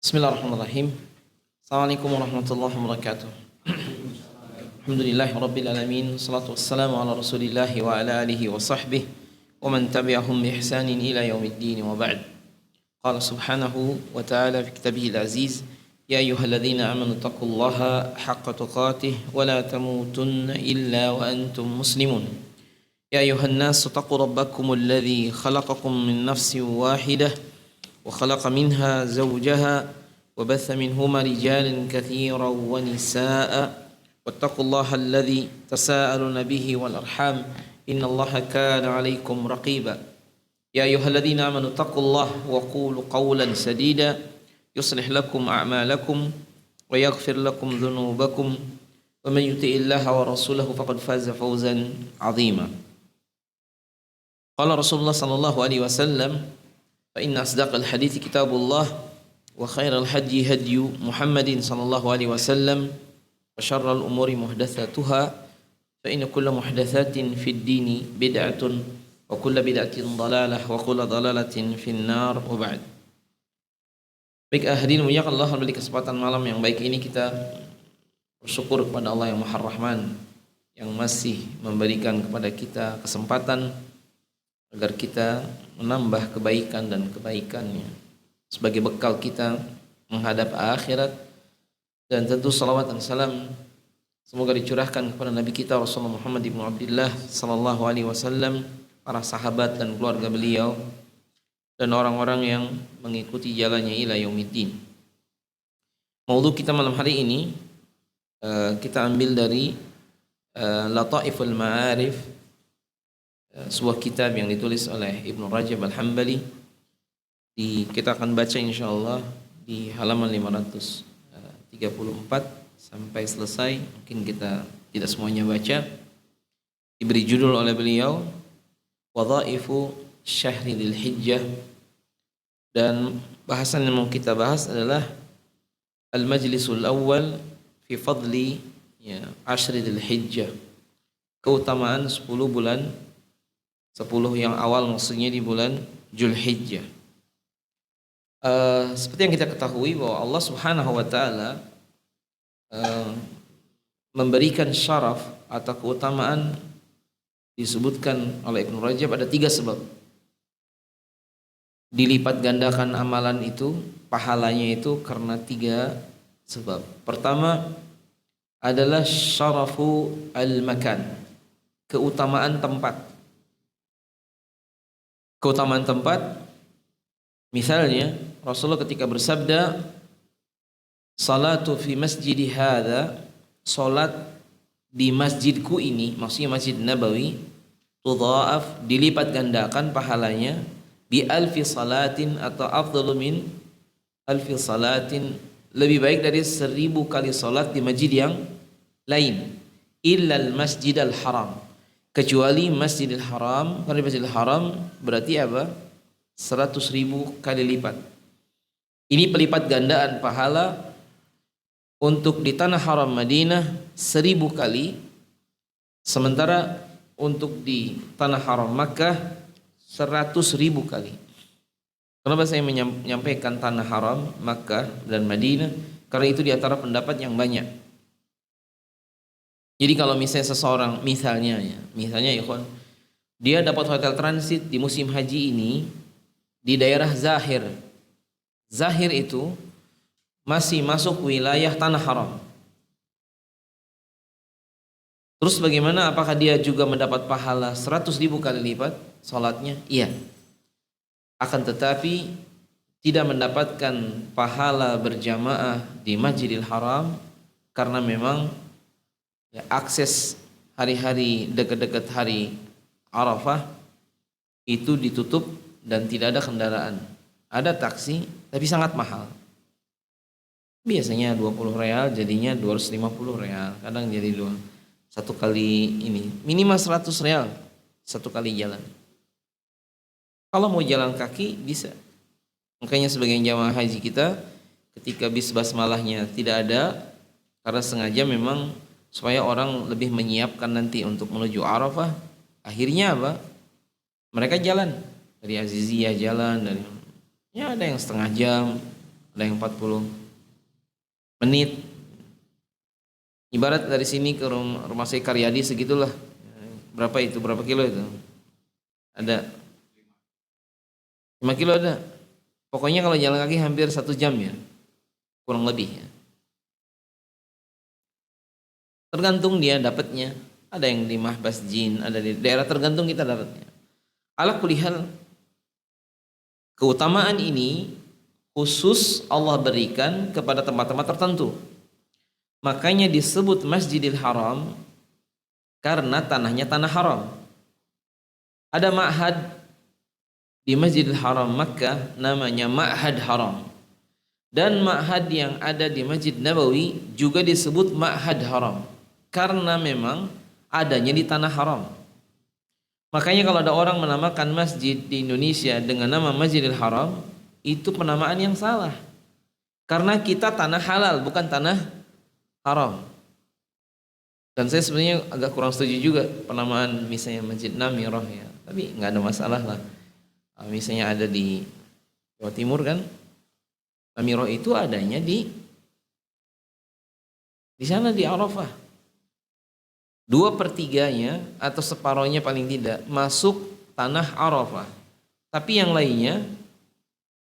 Bismillahirrahmanirrahim. Assalamualaikum warahmatullahi wabarakatuh. Alhamdulillahi rabbil alamin. Salatu wassalamu ala rasulillahi wa ala alihi wa sahbihi wa man tabi'ahum bi ihsanin ila yaumiddin wa ba'd. Qala subhanahu wa ta'ala fi kitabihil aziz, ya ayyuhalladzina amanu taqullaha haqqa tuqatih wa la tamutunna illa wa antum muslimun. Ya ayyuhan nas taqu rabbakumul ladzi khalaqakum min nafsin wahidah وخلق منها زوجها وبث منهما رجالا كثيرا ونساء واتقوا الله الذي تساءلون به والأرحام إن الله كان عليكم رقيبا يا أيها الذين آمنوا اتقوا الله وقولوا قولا سديدا يصلح لكم أعمالكم ويغفر لكم ذنوبكم ومن يطع الله ورسوله فقد فاز فوزا عظيما قال رسول الله صلى الله عليه وسلم فإن أصدق الحديث كتاب الله وخير الهدي هدي محمد صلى الله عليه وسلم وشر الأمور محدثاتها فإن كل محدثات في الدين بدعة وكل بدعة ضلالة وكل ضلالة في النار وبعد. Baik, hadirin muliakan Allah, pada kesempatan malam yang baik ini kita bersyukur kepada Allah yang Maha Rahman yang masih memberikan kepada kita kesempatan agar kita menambah kebaikan dan kebaikannya sebagai bekal kita menghadap akhirat. Dan tentu salawat dan salam semoga dicurahkan kepada Nabi kita Rasulullah Muhammad ibn Abdullah sallallahu alaihi wasallam, para sahabat dan keluarga beliau, dan orang-orang yang mengikuti jalannya ila yaumiddin. Maudhu kita malam hari ini kita ambil dari Lataiful Ma'arif, sebuah kitab yang ditulis oleh Ibnu Rajab Al-Hambali. Kita akan baca insyaallah di halaman 534 sampai selesai. Mungkin kita tidak semuanya baca. Diberi judul oleh beliau Wadhaifu Syahri Dzul Hijjah, dan bahasan yang mau kita bahas adalah Al-Majlisul Awwal fi Fadli Ashri Dzul Hijjah, keutamaan 10 bulan 10 yang awal, maksudnya di bulan Dzulhijjah. Seperti yang kita ketahui bahwa Allah Subhanahu wa taala memberikan syaraf atau keutamaan, disebutkan oleh Ibnu Rajab ada 3 sebab. Dilipat gandakan amalan itu, pahalanya itu karena 3 sebab. Pertama adalah syarafu al-makan, keutamaan tempat. Keutamaan tempat, misalnya Rasulullah ketika bersabda, salatu fi masjidi hadza, salat di masjidku ini, maksudnya Masjid Nabawi, tudha'af, dilipat gandakan pahalanya, bi alfi salatin, atau afdalu min alfi salatin, lebih baik dari 1000 kali salat di masjid yang lain, illal masjidal haram, kecuali Masjidil Haram. Karena Masjidil Haram berarti apa? 100.000 kali lipat. Ini pelipat gandaan pahala untuk di tanah haram Madinah 1000 kali, sementara untuk di tanah haram Makkah 100.000 kali. Kenapa saya menyampaikan tanah haram Makkah dan Madinah? Karena itu di antara pendapat yang banyak. Jadi kalau misalnya seseorang, misalnya ikhwan, dia dapat hotel transit di musim haji ini di daerah Zahir. Zahir itu masih masuk wilayah tanah haram. Terus bagaimana? Apakah dia juga mendapat pahala 100.000 kali lipat salatnya? Iya. Akan tetapi tidak mendapatkan pahala berjamaah di Masjidil Haram karena memang akses hari-hari dekat-dekat hari Arafah itu ditutup dan tidak ada kendaraan. Ada taksi tapi sangat mahal. Biasanya 20 real jadinya 250 real. Kadang jadi satu kali ini minimal 100 real satu kali jalan. Kalau mau jalan kaki bisa. Makanya sebagian jamaah haji kita ketika bis basmalahnya tidak ada, karena sengaja memang supaya orang lebih menyiapkan nanti untuk menuju Arafah. Akhirnya apa? Mereka jalan dari Aziziyah, jalan dari ada yang setengah jam, ada yang 40 menit. Ibarat dari sini ke rumah saya Karyadi segitulah. Berapa itu? Berapa kilo itu? Ada 5 kilo ada. Pokoknya kalau jalan kaki hampir 1 jam ya, kurang lebih ya. Tergantung dia dapatnya. Ada yang di Mahbas Jin, ada di daerah tergantung kita dapatnya. Ala kulli hal, keutamaan ini khusus Allah berikan kepada tempat-tempat tertentu. Makanya disebut Masjidil Haram karena tanahnya tanah haram. Ada ma'had di Masjidil Haram Makkah namanya Ma'had Haram. Dan ma'had yang ada di Masjid Nabawi juga disebut Ma'had Haram karena memang adanya di tanah haram. Makanya kalau ada orang menamakan masjid di Indonesia dengan nama Masjidil Haram, itu penamaan yang salah. Karena kita tanah halal, bukan tanah haram. Dan saya sebenarnya agak kurang setuju juga penamaan misalnya Masjid Namirah ya. Tapi nggak ada masalah lah. Misalnya ada di Jawa Timur kan, Namirah itu adanya di sana di Arafah. 2/3 atau separohnya paling tidak masuk tanah Arafah. Tapi yang lainnya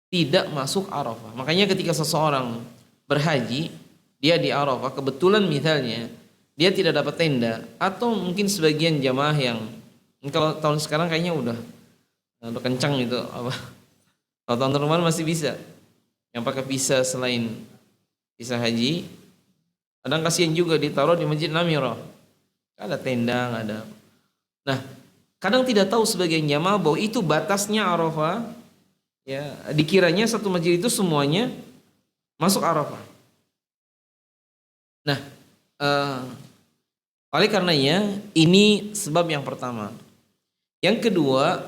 tidak masuk Arafah. Makanya ketika seseorang berhaji, dia di Arafah, kebetulan misalnya dia tidak dapat tenda, atau mungkin sebagian jamaah yang kalau tahun sekarang kayaknya udah kencang itu apa. Kalau tahun kemarin masih bisa. Yang pakai visa selain visa haji, kadang kasihan juga ditaruh di Masjid Namirah. Ada tenda, ada. Nah, kadang tidak tahu sebagian jamaah bahwa itu batasnya Arafah. Ya, dikiranya satu masjid itu semuanya masuk Arafah. Nah, oleh karenanya ini sebab yang pertama. Yang kedua,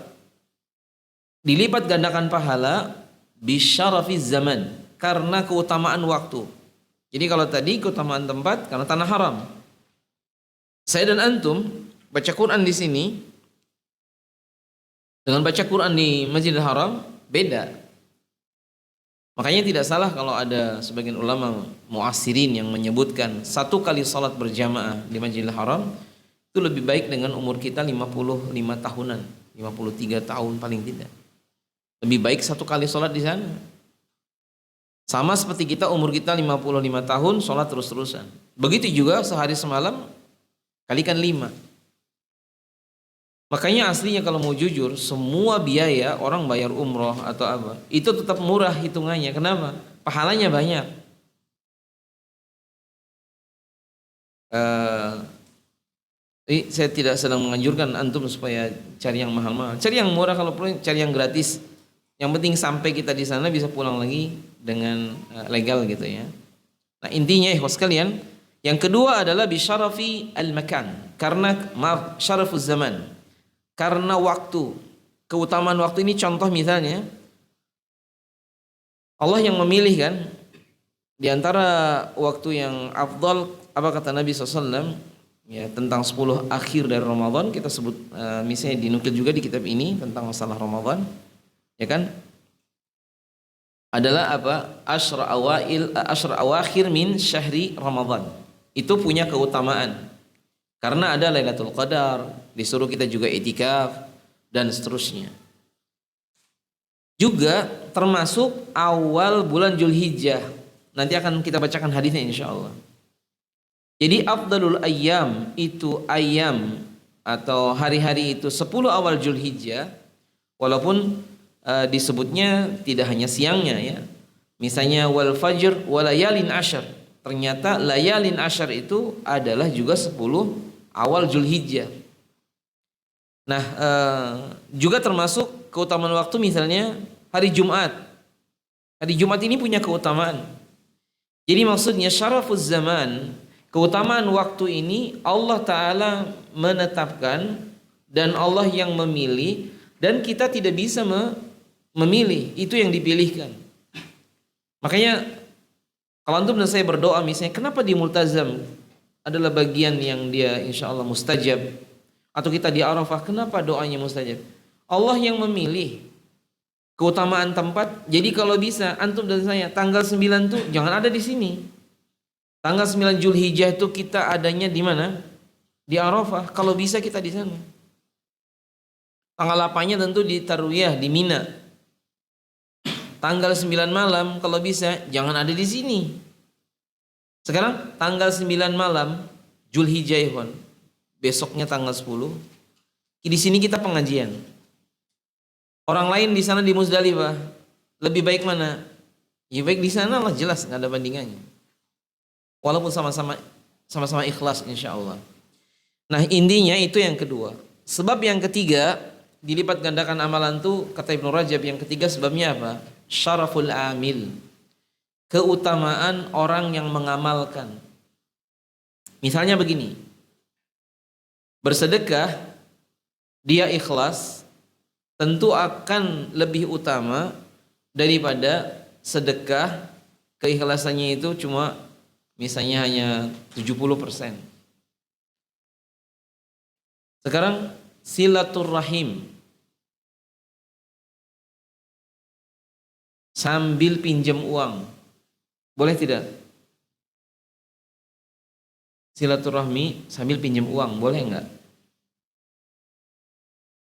dilipat gandakan pahala bisyarafiz zaman, karena keutamaan waktu. Jadi kalau tadi keutamaan tempat karena tanah haram. Saya dan antum baca Quran di sini dengan baca Quran di Masjidil Haram beda. Makanya tidak salah kalau ada sebagian ulama muasirin yang menyebutkan 1 kali salat berjamaah di Masjidil Haram itu lebih baik dengan umur kita 55 tahunan, 53 tahun paling tidak. Lebih baik 1 kali salat di sana. Sama seperti kita umur kita 55 tahun salat terus-terusan. Begitu juga sehari semalam kalikan 5. Makanya aslinya kalau mau jujur, semua biaya orang bayar umroh atau apa, itu tetap murah hitungannya. Kenapa? Pahalanya banyak. Saya tidak sedang menganjurkan antum supaya cari yang mahal-mahal. Cari yang murah, kalau perlu cari yang gratis. Yang penting sampai kita di sana bisa pulang lagi dengan legal gitu ya. Nah intinya ikhwas sekalian, yang kedua adalah bisyarafi al-makan, karena syarafuz zaman, karena waktu, keutamaan waktu ini. Contoh misalnya Allah yang memilih kan di antara waktu yang afdal, apa kata Nabi SAW ya tentang 10 akhir dari Ramadan, kita sebut misalnya dinukil juga di kitab ini tentang masalah Ramadan ya kan, adalah apa? Asyra awakhir min syahri Ramadan. Itu punya keutamaan karena ada Lailatul Qadar, disuruh kita juga itikaf dan seterusnya. Juga termasuk awal bulan Zulhijjah. Nanti akan kita bacakan hadisnya insyaallah. Jadi afdalul ayyam itu ayam atau hari-hari itu 10 awal Zulhijjah, walaupun disebutnya tidak hanya siangnya ya. Misalnya wal fajr walayalin asyar. Ternyata layalin asyar itu adalah juga 10 awal Zulhijjah. Nah, juga termasuk keutamaan waktu misalnya hari Jumat. Hari Jumat ini punya keutamaan. Jadi maksudnya syarafuz zaman, keutamaan waktu ini Allah Ta'ala menetapkan dan Allah yang memilih, dan kita tidak bisa memilih, itu yang dipilihkan. Makanya kalau antum dan saya berdoa misalnya, kenapa di multazam adalah bagian yang dia insya Allah mustajab, atau kita di Arafah kenapa doanya mustajab? Allah yang memilih. keutamaan tempat. Jadi kalau bisa antum dan saya tanggal 9 tuh jangan ada di sini. Tanggal 9 Zulhijjah itu kita adanya di mana? Di Arafah. Kalau bisa kita di sana. Tanggal 8-nya tentu di Tarwiyah di Mina. Tanggal 9 malam kalau bisa jangan ada di sini. Sekarang tanggal 9 malam Zulhijjah, ikhwan. Besoknya tanggal 10. Di sini kita pengajian. Orang lain di sana di Muzdalifah. Lebih baik mana? Ya baik di sana lah, jelas nggak ada bandingannya. Walaupun sama-sama ikhlas insya Allah. Nah intinya itu yang kedua. Sebab yang ketiga dilipat gandakan amalan tuh kata Ibnu Rajab, yang ketiga sebabnya apa? Syaraful amil. Keutamaan orang yang mengamalkan. Misalnya begini. Bersedekah dia ikhlas tentu akan lebih utama daripada sedekah keikhlasannya itu cuma misalnya hanya 70%. Sekarang silaturrahim sambil pinjam uang, boleh tidak? Silaturahmi sambil pinjam uang, boleh enggak?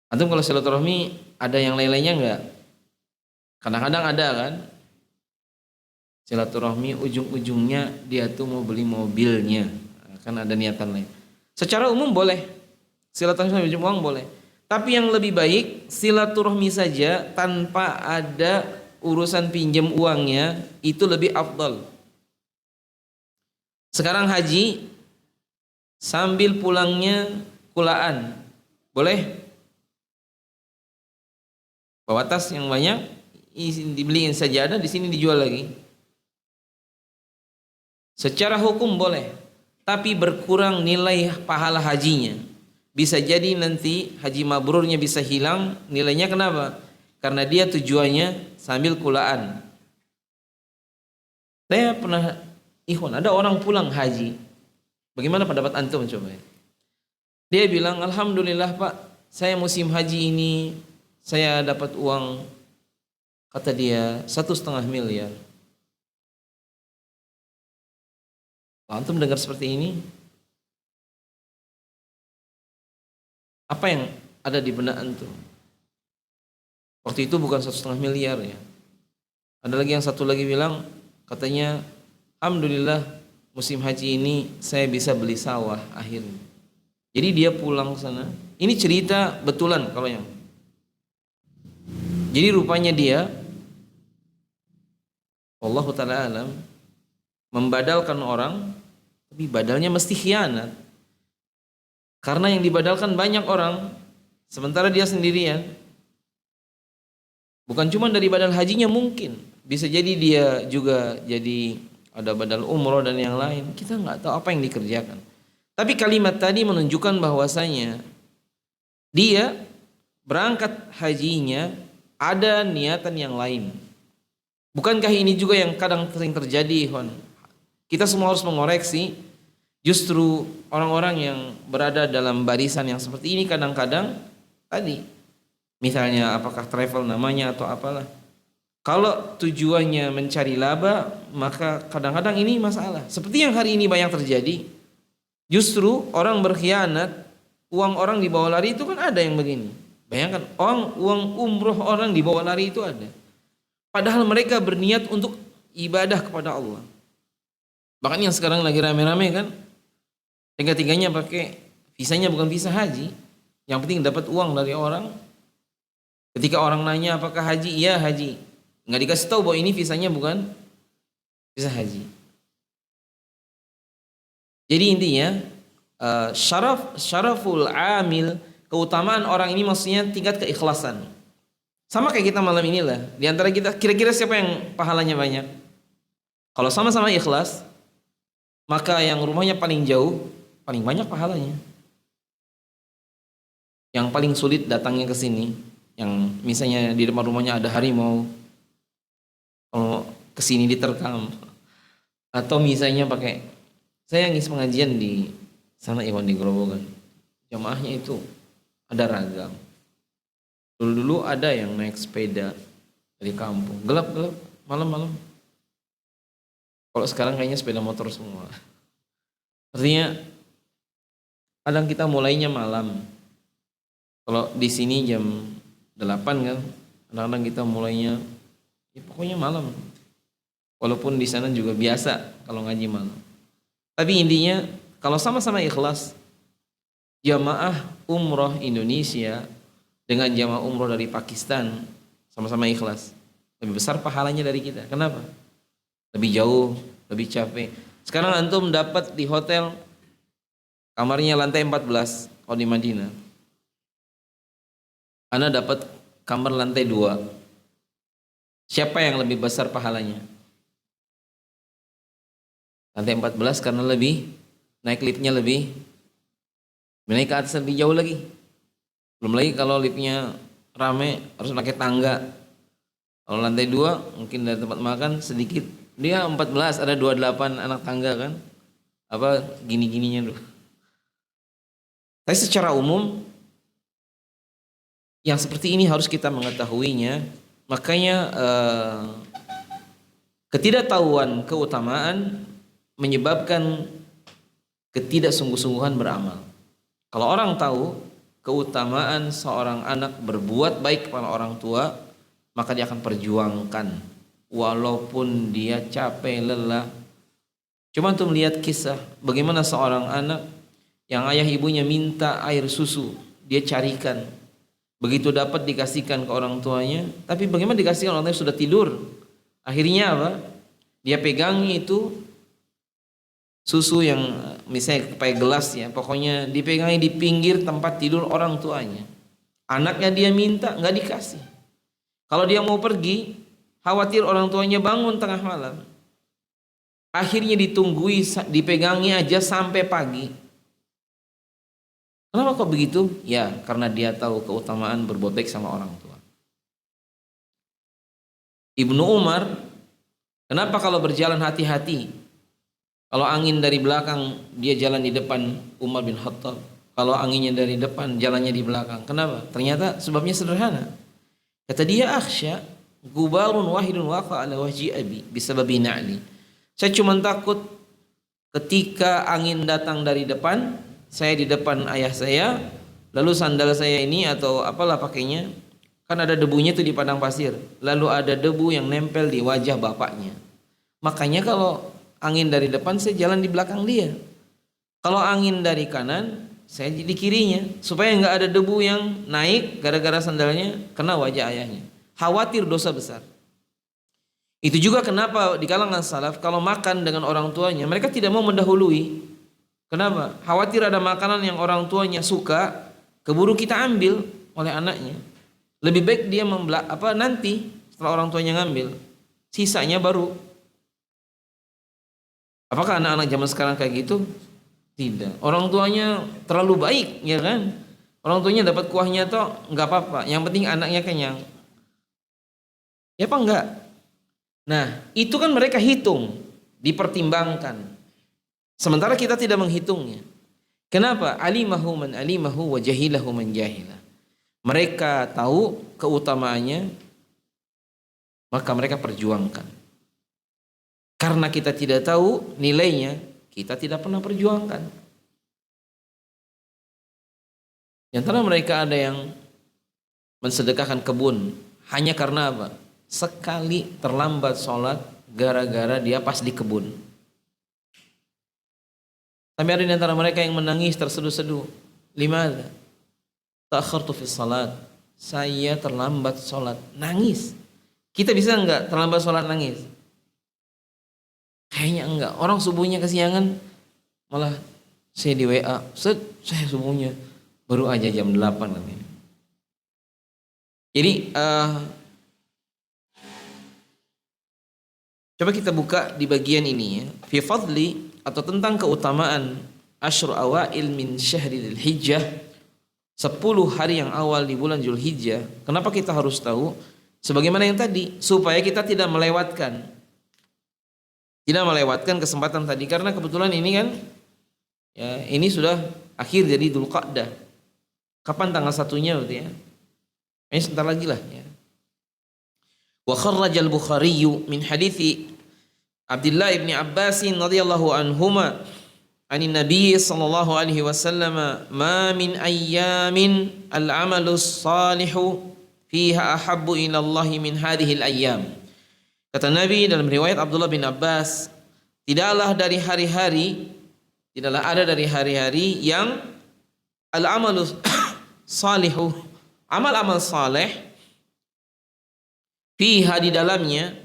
Antum kalau silaturahmi ada yang lain-lainnya enggak? Kadang-kadang ada kan? Silaturahmi ujung-ujungnya dia tuh mau beli mobilnya, kan ada niatan lain. Secara umum boleh, silaturahmi pinjam uang boleh. Tapi yang lebih baik silaturahmi saja tanpa ada urusan pinjam uangnya, itu lebih afdal. Sekarang haji sambil pulangnya kulaan, boleh? Bawa tas yang banyak, dibeliin sajadah di sini dijual lagi. Secara hukum boleh, tapi berkurang nilai pahala hajinya. Bisa jadi nanti haji mabrurnya bisa hilang nilainya. Kenapa? Karena dia tujuannya sambil kulaan. Saya pernah, ikhwan, ada orang pulang haji. Bagaimana pendapat antum coba? Dia bilang, alhamdulillah Pak, saya musim haji ini saya dapat uang, kata dia 1,5 miliar. Antum dengar seperti ini, apa yang ada di benak antum? Waktu itu bukan 1,5 miliar ya. Ada lagi yang satu lagi bilang, katanya, alhamdulillah musim haji ini saya bisa beli sawah akhirnya. Jadi dia pulang ke sana. Ini cerita betulan kalau yang. Jadi rupanya dia, Allah Ta'ala alam, membadalkan orang, tapi badalnya mesti khianat. Karena yang dibadalkan banyak orang, sementara dia sendirian. Bukan cuma dari badal hajinya, mungkin bisa jadi dia juga jadi ada badal umroh dan yang lain. Kita nggak tahu apa yang dikerjakan. Tapi kalimat tadi menunjukkan bahwasanya dia berangkat hajinya ada niatan yang lain. Bukankah ini juga yang kadang sering terjadi, Hon? Kita semua harus mengoreksi. Justru orang-orang yang berada dalam barisan yang seperti ini kadang-kadang tadi, misalnya apakah travel namanya atau apalah, kalau tujuannya mencari laba, maka kadang-kadang ini masalah. Seperti yang hari ini banyak terjadi. Justru orang berkhianat, uang orang dibawa lari itu kan ada yang begini. Bayangkan uang umroh orang dibawa lari itu ada. Padahal mereka berniat untuk ibadah kepada Allah. Bahkan yang sekarang lagi rame-rame kan, tiga-tiganya pakai visanya bukan visa haji. Yang penting dapat uang dari orang. Ketika orang nanya apakah haji, iya haji. Nggak dikasih tahu bahwa ini visanya bukan visa haji. Jadi intinya syaraful amil, keutamaan orang ini maksudnya tingkat keikhlasan. Sama kayak kita malam inilah. Di antara kita kira-kira siapa yang pahalanya banyak? Kalau sama-sama ikhlas, maka yang rumahnya paling jauh paling banyak pahalanya. Yang paling sulit datangnya ke sini, yang misalnya di depan rumahnya ada harimau, kalau ke sini diterkam, atau misalnya pakai, saya ngisi pengajian di sana Iwan di Grobogan, jamaahnya itu ada ragam. Dulu ada yang naik sepeda, dari kampung, gelap-gelap, malam-malam. Kalau sekarang kayaknya sepeda motor semua. Artinya kadang kita mulainya malam. Kalau di sini jam 8 kan, kadang-kadang kita mulainya ya pokoknya malam. Walaupun di sana juga biasa kalau ngaji malam. Tapi intinya kalau sama-sama ikhlas, jamaah umroh Indonesia dengan jamaah umroh dari Pakistan sama-sama ikhlas, lebih besar pahalanya dari kita. Kenapa? Lebih jauh, lebih capek. Sekarang antum dapat di hotel kamarnya lantai 14 kalau di Madinah. Ana dapat kamar lantai 2. Siapa yang lebih besar pahalanya? Lantai 14 karena lebih naik liftnya lebih naik ke atas lebih jauh lagi. Belum lagi kalau liftnya rame harus pakai tangga. Kalau lantai 2 mungkin dari tempat makan sedikit. Dia 14 ada 28 anak tangga kan. Apa gini-gininya tuh. Tapi secara umum yang seperti ini harus kita mengetahuinya. Makanya ketidaktahuan keutamaan menyebabkan ketidaksungguh-sungguhan beramal. Kalau orang tahu keutamaan seorang anak berbuat baik kepada orang tua, maka dia akan perjuangkan walaupun dia capek, lelah. Cuma untuk melihat kisah bagaimana seorang anak yang ayah ibunya minta air susu, dia carikan. Begitu dapat dikasihkan ke orang tuanya, tapi bagaimana dikasihkan, orang tuanya sudah tidur. Akhirnya apa? Dia pegangi itu susu yang misalnya pakai gelas ya, pokoknya dipegangi di pinggir tempat tidur orang tuanya. Anaknya dia minta, nggak dikasih. Kalau dia mau pergi, khawatir orang tuanya bangun tengah malam. Akhirnya ditunggui, dipegangi aja sampai pagi. Kenapa kok begitu? Ya, karena dia tahu keutamaan berbuat baik sama orang tua. Ibnu Umar, kenapa kalau berjalan hati-hati? Kalau angin dari belakang, dia jalan di depan. Umar bin Khattab. Kalau anginnya dari depan, jalannya di belakang. Kenapa? Ternyata sebabnya sederhana. Kata dia, akhsya gubarun wahidun waqa ala wajhi abi bisababi na'li. Saya cuma takut ketika angin datang dari depan, saya di depan ayah saya, lalu sandal saya ini atau apalah pakainya, kan ada debunya tuh di padang pasir, lalu ada debu yang nempel di wajah bapaknya. Makanya kalau angin dari depan, saya jalan di belakang dia. Kalau angin dari kanan, saya di kirinya, supaya nggak ada debu yang naik gara-gara sandalnya kena wajah ayahnya. Khawatir dosa besar. Itu juga kenapa di kalangan salaf kalau makan dengan orang tuanya, mereka tidak mau mendahului. Kenapa? Khawatir ada makanan yang orang tuanya suka, keburu kita ambil oleh anaknya. Lebih baik dia nanti setelah orang tuanya ngambil, sisanya baru. Apakah anak-anak zaman sekarang kayak gitu? Tidak. Orang tuanya terlalu baik, ya kan? Orang tuanya dapat kuahnya toh nggak apa-apa. Yang penting anaknya kenyang. Ya apa enggak? Nah, itu kan mereka hitung, dipertimbangkan. Sementara kita tidak menghitungnya. Kenapa? Alimahu man alimahu wa jahilahu man jahilah. Mereka tahu keutamaannya, maka mereka perjuangkan. Karena kita tidak tahu nilainya, kita tidak pernah perjuangkan. Di antara mereka ada yang mensedekahkan kebun hanya karena apa? Sekali terlambat sholat gara-gara dia pas di kebun. Tapi ada di antara mereka yang menangis terseduh-seduh. Limadha? Ta'akhartu fi salat. Saya terlambat sholat. Nangis. Kita bisa enggak terlambat sholat nangis? Kayaknya enggak. Orang subuhnya kesiangan, malah saya di WA. Saya subuhnya baru aja jam 8 namanya. Jadi coba kita buka di bagian ini ya. Fi fadli, atau tentang keutamaan Asyru awail min syahril hijjah, 10 hari yang awal di bulan Zulhijjah. Kenapa kita harus tahu? Sebagaimana yang tadi, supaya kita tidak melewatkan kesempatan tadi, karena kebetulan ini kan ya, ini sudah akhir dari Dzulqa'dah. Kapan tanggal 1-nya berarti ya? Ini sebentar lagi lah ya. Wa kharraja al-Bukhari min hadithi Abdullah ibn Abbas radhiyallahu anhuma anin Nabi sallallahu alaihi wasallam ma min ayyamin al-amalu salihu fiha ahabbu ila Allah min hadhihi al-ayyam. Kata Nabi dalam riwayat Abdullah bin Abbas, tidaklah ada dari hari-hari yang al-amalu salihu, amal-amal saleh, fiha di dalamnya,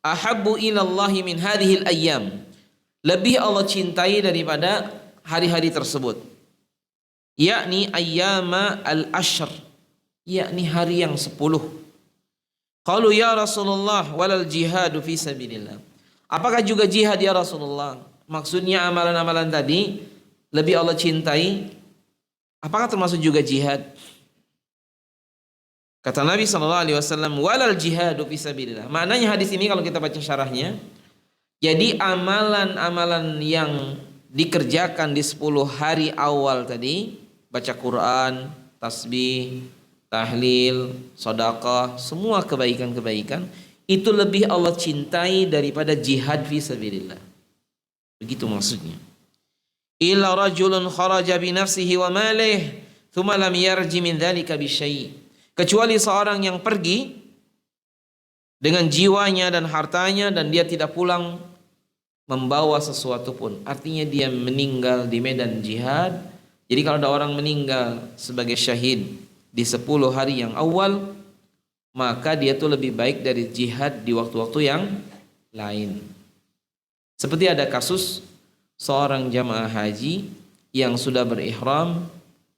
ahabbu ilallahi min hadhil ayyam, lebih Allah cintai daripada hari-hari tersebut, yakni ayyama al-ashr, yakni hari yang 10. Qalu ya Rasulullah walal jihadu fi sabilillah. Apakah juga jihad ya Rasulullah? Maksudnya amalan-amalan tadi lebih Allah cintai, apakah termasuk juga jihad? Kata Nabi SAW, walal jihadu fi sabilillah. Maknanya hadis ini kalau kita baca syarahnya, jadi amalan-amalan yang dikerjakan di 10 hari awal tadi, baca Quran, tasbih, tahlil, sedekah, semua kebaikan-kebaikan, itu lebih Allah cintai daripada jihad fi sabilillah. Begitu maksudnya. Illa rajulun kharaja bi nafsihi wa malih, thumma lam yarji min dzalika bi syai'. Kecuali seorang yang pergi dengan jiwanya dan hartanya dan dia tidak pulang membawa sesuatu pun. Artinya dia meninggal di medan jihad. Jadi kalau ada orang meninggal sebagai syahid di 10 hari yang awal, maka dia itu lebih baik dari jihad di waktu-waktu yang lain. Seperti ada kasus seorang jamaah haji yang sudah berihram,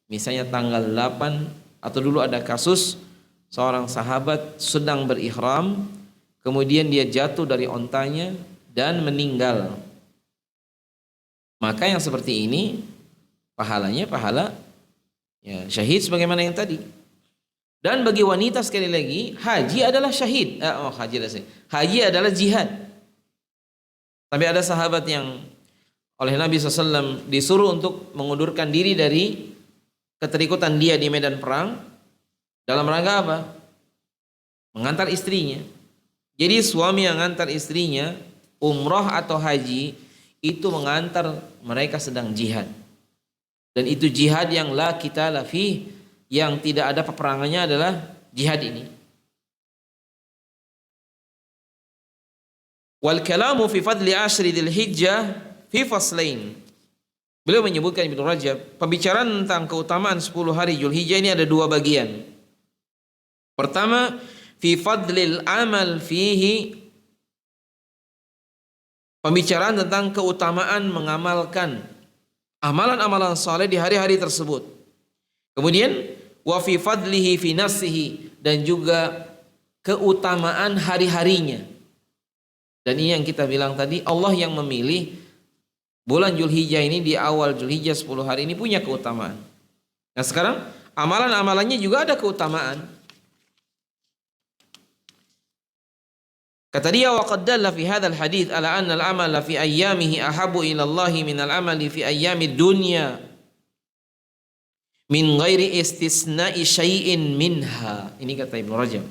misalnya tanggal 8, atau dulu ada kasus seorang sahabat sedang berihram, kemudian dia jatuh dari ontanya dan meninggal. Maka yang seperti ini pahalanya pahala ya, syahid sebagaimana yang tadi. Dan bagi wanita sekali lagi, haji adalah syahid. Haji adalah jihad. Tapi ada sahabat yang oleh Nabi SAW disuruh untuk mengundurkan diri dari keterikutan dia di medan perang dalam rangka apa? Mengantar istrinya. Jadi suami yang mengantar istrinya umroh atau haji itu mengantar mereka sedang jihad. Dan itu jihad yang la qitala fi, yang tidak ada peperangannya adalah jihad ini. Wal kalamu fi fadli ashri dzil hijjah fi faslain. Beliau menyebutkan Ibnu Rajab, pembicaraan tentang keutamaan 10 hari Dzulhijjah ini ada 2 bagian. Pertama, fi fadlil amal fihi, pembicaraan tentang keutamaan mengamalkan amalan-amalan saleh di hari-hari tersebut. Kemudian wa fi fadlihi fi nafsihi, dan juga keutamaan hari-harinya. Dan ini yang kita bilang tadi, Allah yang memilih bulan Dzulhijjah ini, di awal Dzulhijjah 10 hari ini punya keutamaan. Nah sekarang amalan-amalannya juga ada keutamaan. Kata dia, wa qad dalla fi hadzal hadits ala anna al-amala fi ayyamihi ahabbu ila Allah min al-amali fi ayyamid dunya min ghairi istisna'i syai'in minha. Ini kata Ibnu Rajab.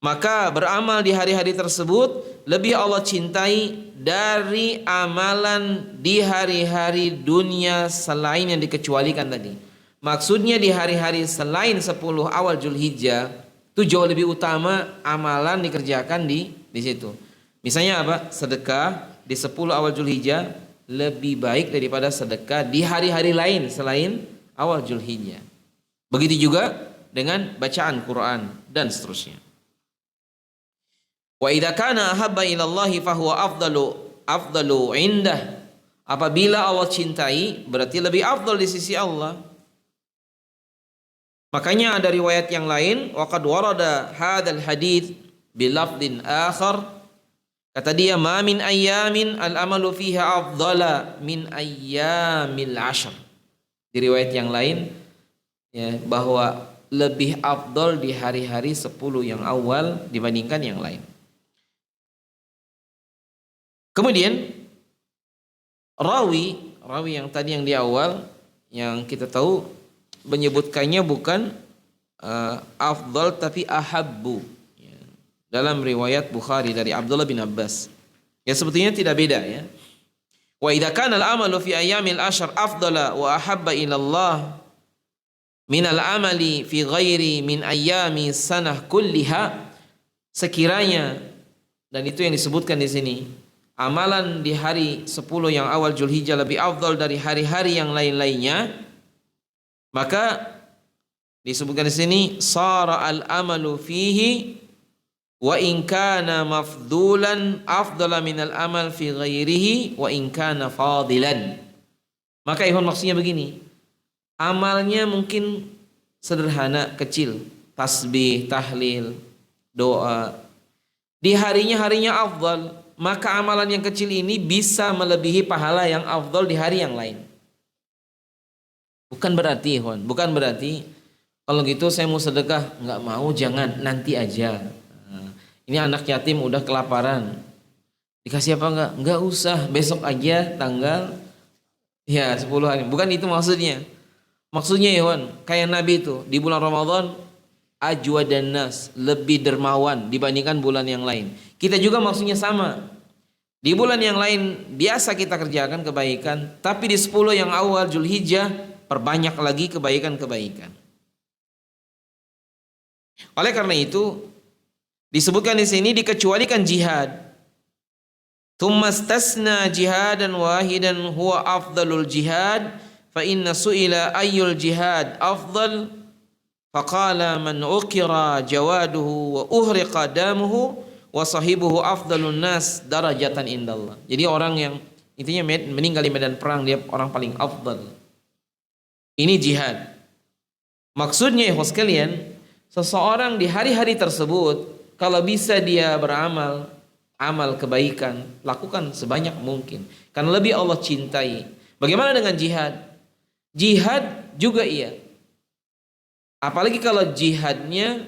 Maka beramal di hari-hari tersebut lebih Allah cintai dari amalan di hari-hari dunia selain yang dikecualikan tadi. Maksudnya di hari-hari selain 10 awal Dzulhijjah itu jauh lebih utama amalan dikerjakan di situ. Misalnya apa? Sedekah di 10 awal Dzulhijjah lebih baik daripada sedekah di hari-hari lain selain awal Dzulhijjah. Begitu juga dengan bacaan Quran dan seterusnya. Wa idza kana ahabba ila Allah fa huwa afdalu indah. Apabila Allah cintai berarti lebih afdal di sisi Allah. Makanya ada riwayat yang lain, wa qad warada hadzal hadits bi lafdhin akhar. Kata dia, ma min ayyamin al-amalu fiha afdala min ayyamil ashr. Di riwayat yang lain ya, bahwa lebih afdal di hari-hari 10 yang awal dibandingkan yang lain. Kemudian rawi yang tadi yang di awal yang kita tahu menyebutkannya bukan afdal tapi ahabbu. dalam riwayat Bukhari dari Abdullah bin Abbas. Ya sebetulnya tidak beda ya. Wa idza kana al-amalu fi ayyamil ashr afdala wa ahabba ila Allah min al-amali fi ghairi min ayyami sanah kulliha, sekiranya, dan itu yang disebutkan di sini, amalan di hari 10 yang awal Zulhijjah lebih afdal dari hari-hari yang lain-lainnya, maka disebutkan di sini sara al-amalu fihi wa in kana mafdulan afdala min al-amal fi ghairihi wa in kana fadilan. Maka ikhwan, maksudnya begini, amalnya mungkin sederhana, kecil, tasbih, tahlil, doa, di harinya afdal, maka amalan yang kecil ini bisa melebihi pahala yang afdal di hari yang lain. Bukan berarti ikhwan, bukan berarti kalau gitu saya mau sedekah, nggak mau, jangan, nanti aja. Ini anak yatim udah kelaparan, dikasih apa enggak? Enggak usah, besok aja tanggal 10 hari. Bukan itu maksudnya. Maksudnya ikhwan, kayak Nabi itu di bulan Ramadan ajwadan nas, lebih dermawan dibandingkan bulan yang lain. Kita juga maksudnya sama. Di bulan yang lain biasa kita kerjakan kebaikan, tapi di 10 yang awal Zulhijjah perbanyak lagi kebaikan-kebaikan. Oleh karena itu disebutkan di sini dikecualikan jihad. Tsummastasna jihadan wahidan huwa afdalul jihad fa inna su'ila ayyul jihad afdal faqala man uqira jawaduhu wa uhriqa damuhu wa sahibuhu afdalun nas darajatan indallah. Jadi orang yang intinya meninggal di medan perang, dia orang paling afdal. Ini jihad. Maksudnya ya sekalian, seseorang di hari-hari tersebut kalau bisa dia beramal, amal kebaikan, lakukan sebanyak mungkin. Karena lebih Allah cintai. Bagaimana dengan jihad? Jihad juga iya. Apalagi kalau jihadnya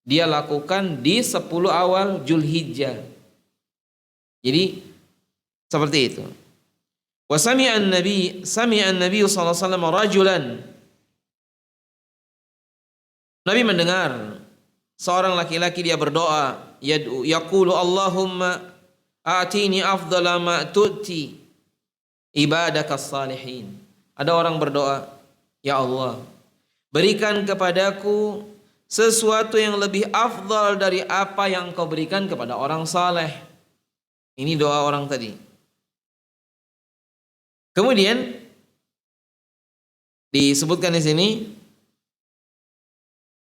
dia lakukan di 10 awal Zulhijjah. Jadi seperti itu. Wa sami'an Nabi sallallahu alaihi wasallam rajulan. Nabi mendengar seorang laki-laki, dia berdoa, yaqulu Allahumma a'tini afdala ma tu'ti ibadakas salihin. Ada orang berdoa, ya Allah, berikan kepadaku sesuatu yang lebih afdal dari apa yang kau berikan kepada orang saleh. Ini doa orang tadi. Kemudian disebutkan di sini,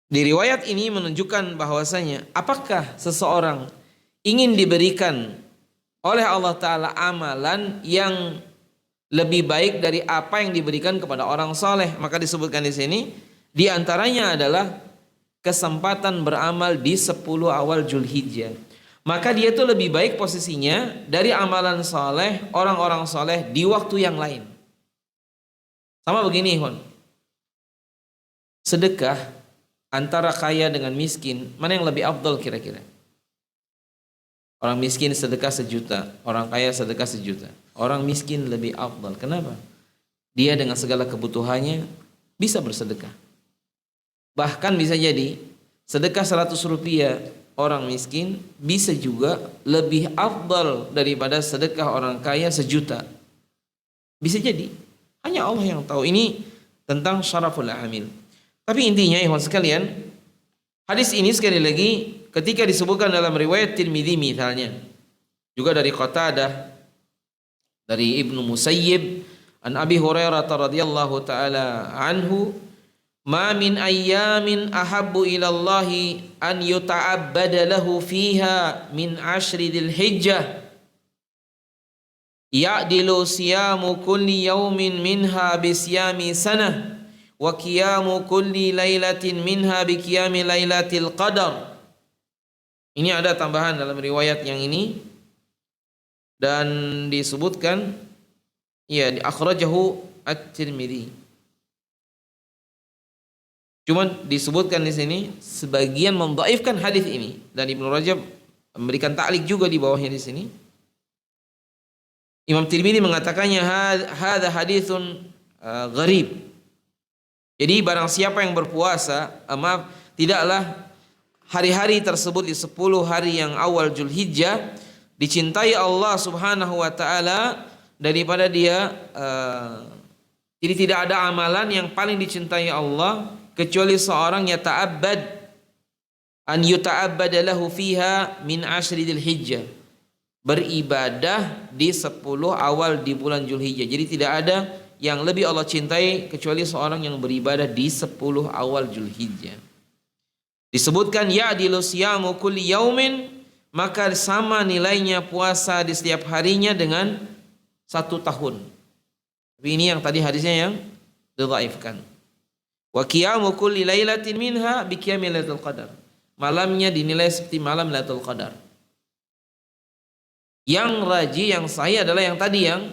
di riwayat ini menunjukkan bahwasanya apakah seseorang ingin diberikan oleh Allah Ta'ala amalan yang lebih baik dari apa yang diberikan kepada orang saleh, maka disebutkan di sini di antaranya adalah kesempatan beramal di 10 awal Zulhijjah. Maka dia itu lebih baik posisinya dari amalan saleh orang-orang saleh di waktu yang lain. Sama begini, Hon. Sedekah antara kaya dengan miskin, mana yang lebih afdal kira-kira? Orang miskin sedekah 1 juta, orang kaya sedekah 1 juta. Orang miskin lebih afdal. Kenapa? Dia dengan segala kebutuhannya bisa bersedekah. Bahkan bisa jadi sedekah 100 rupiah orang miskin bisa juga lebih afdal daripada sedekah orang kaya 1 juta. Bisa jadi. Hanya Allah yang tahu. Ini tentang syaraful amil. Tapi intinya ikhwan sekalian, hadis ini sekali lagi ketika disebutkan dalam riwayat Tirmidzi misalnya, juga dari Qatadah, dari Ibnu Musayyib, an Abi Hurairah radhiyallahu taala anhu, ma min ayyamin ahabbu ila Allah an yuta'abbada lahu fiha min ashri dzilhijjah ya'dilu siyamu kulli yawmin minha bisyami sanah wa qiyamu kulli lailatin minha bi qiyami lailatil qadar. Ini ada tambahan dalam riwayat yang ini dan disebutkan ya akhrajahu at-Tirmidzi. Cuman disebutkan di sini sebagian mendhaifkan hadis ini dan Ibnu Rajab memberikan ta'liq juga di bawahnya di sini. Imam Tirmidzi mengatakannya hadza haditsun gharib. Jadi barang siapa yang berpuasa, tidaklah hari-hari tersebut di 10 hari yang awal Zulhijjah dicintai Allah Subhanahu wa taala daripada dia jadi tidak ada amalan yang paling dicintai Allah kecuali seorang yata'abbad an yuta'abbada lahu fiha min ashri Dzulhijjah, beribadah di 10 awal di bulan Zulhijjah. Jadi tidak ada yang lebih Allah cintai kecuali seorang yang beribadah di 10 awal Zulhijjah. Disebutkan ya'dilu siyamu kulli yaumin, maka sama nilainya puasa di setiap harinya dengan 1 tahun. Tapi ini yang tadi hadisnya yang didhaifkan. Wa qiyamu kulli lailatin minha bi qiyami lailatul qadar. Malamnya dinilai seperti malam Lailatul Qadar. Yang rajih, yang sahih adalah yang tadi, yang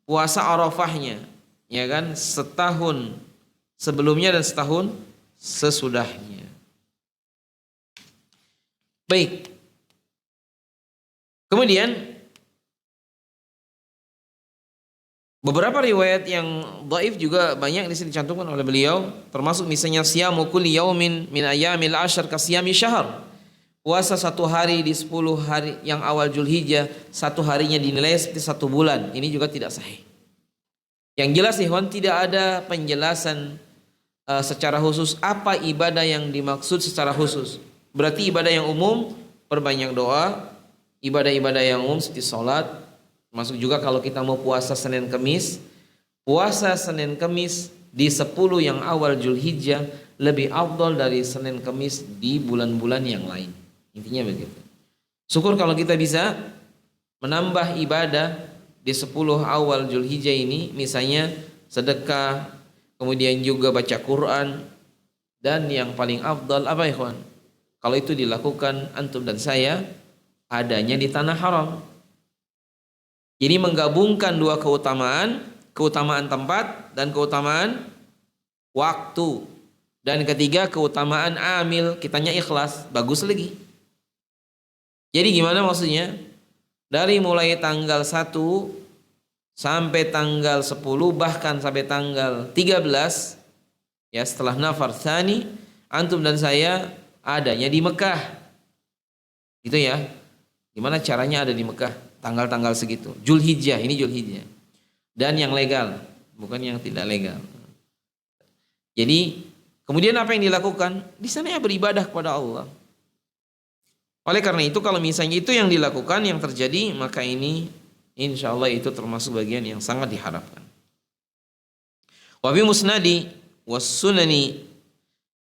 puasa Arafahnya, ya kan, setahun sebelumnya dan setahun sesudahnya. Baik. Kemudian beberapa riwayat yang dhaif juga banyak di sini dicantumkan oleh beliau, termasuk misalnya siyamu kulli yaumin min ayyamil ashr ka siyami syahr. Puasa 1 hari di 10 hari yang awal Zulhijjah, 1 harinya dinilai seperti 1 bulan. Ini juga tidak sahih. Yang jelas ikhwan, tidak ada penjelasan secara khusus apa ibadah yang dimaksud secara khusus. Berarti ibadah yang umum, perbanyak doa, ibadah-ibadah yang umum seperti sholat, masuk juga kalau kita mau puasa Senin Kemis. Puasa Senin Kemis di 10 yang awal Zulhijjah lebih afdal dari Senin Kemis di bulan-bulan yang lain. Intinya begitu. Syukur kalau kita bisa menambah ibadah di 10 awal Zulhijjah ini, misalnya sedekah, kemudian juga baca Quran, dan yang paling afdal apa ikhwan? Kalau itu dilakukan antum dan saya adanya di tanah haram. Jadi menggabungkan 2 keutamaan, keutamaan tempat dan keutamaan waktu. Dan ketiga, keutamaan amil, kitanya ikhlas, bagus lagi. Jadi gimana maksudnya? Dari mulai tanggal 1 sampai tanggal 10, bahkan sampai tanggal 13, ya setelah nafar tsani, antum dan saya adanya di Mekah. Gitu ya. Gimana caranya ada di Mekah? Tanggal-tanggal segitu. Zulhijjah, ini Zulhijjah. Dan yang legal, bukan yang tidak legal. Jadi, kemudian apa yang dilakukan? Di sana ya beribadah kepada Allah. Oleh karena itu, kalau misalnya itu yang dilakukan, yang terjadi, maka ini insya Allah itu termasuk bagian yang sangat diharapkan. Wa bi musnadi was sunani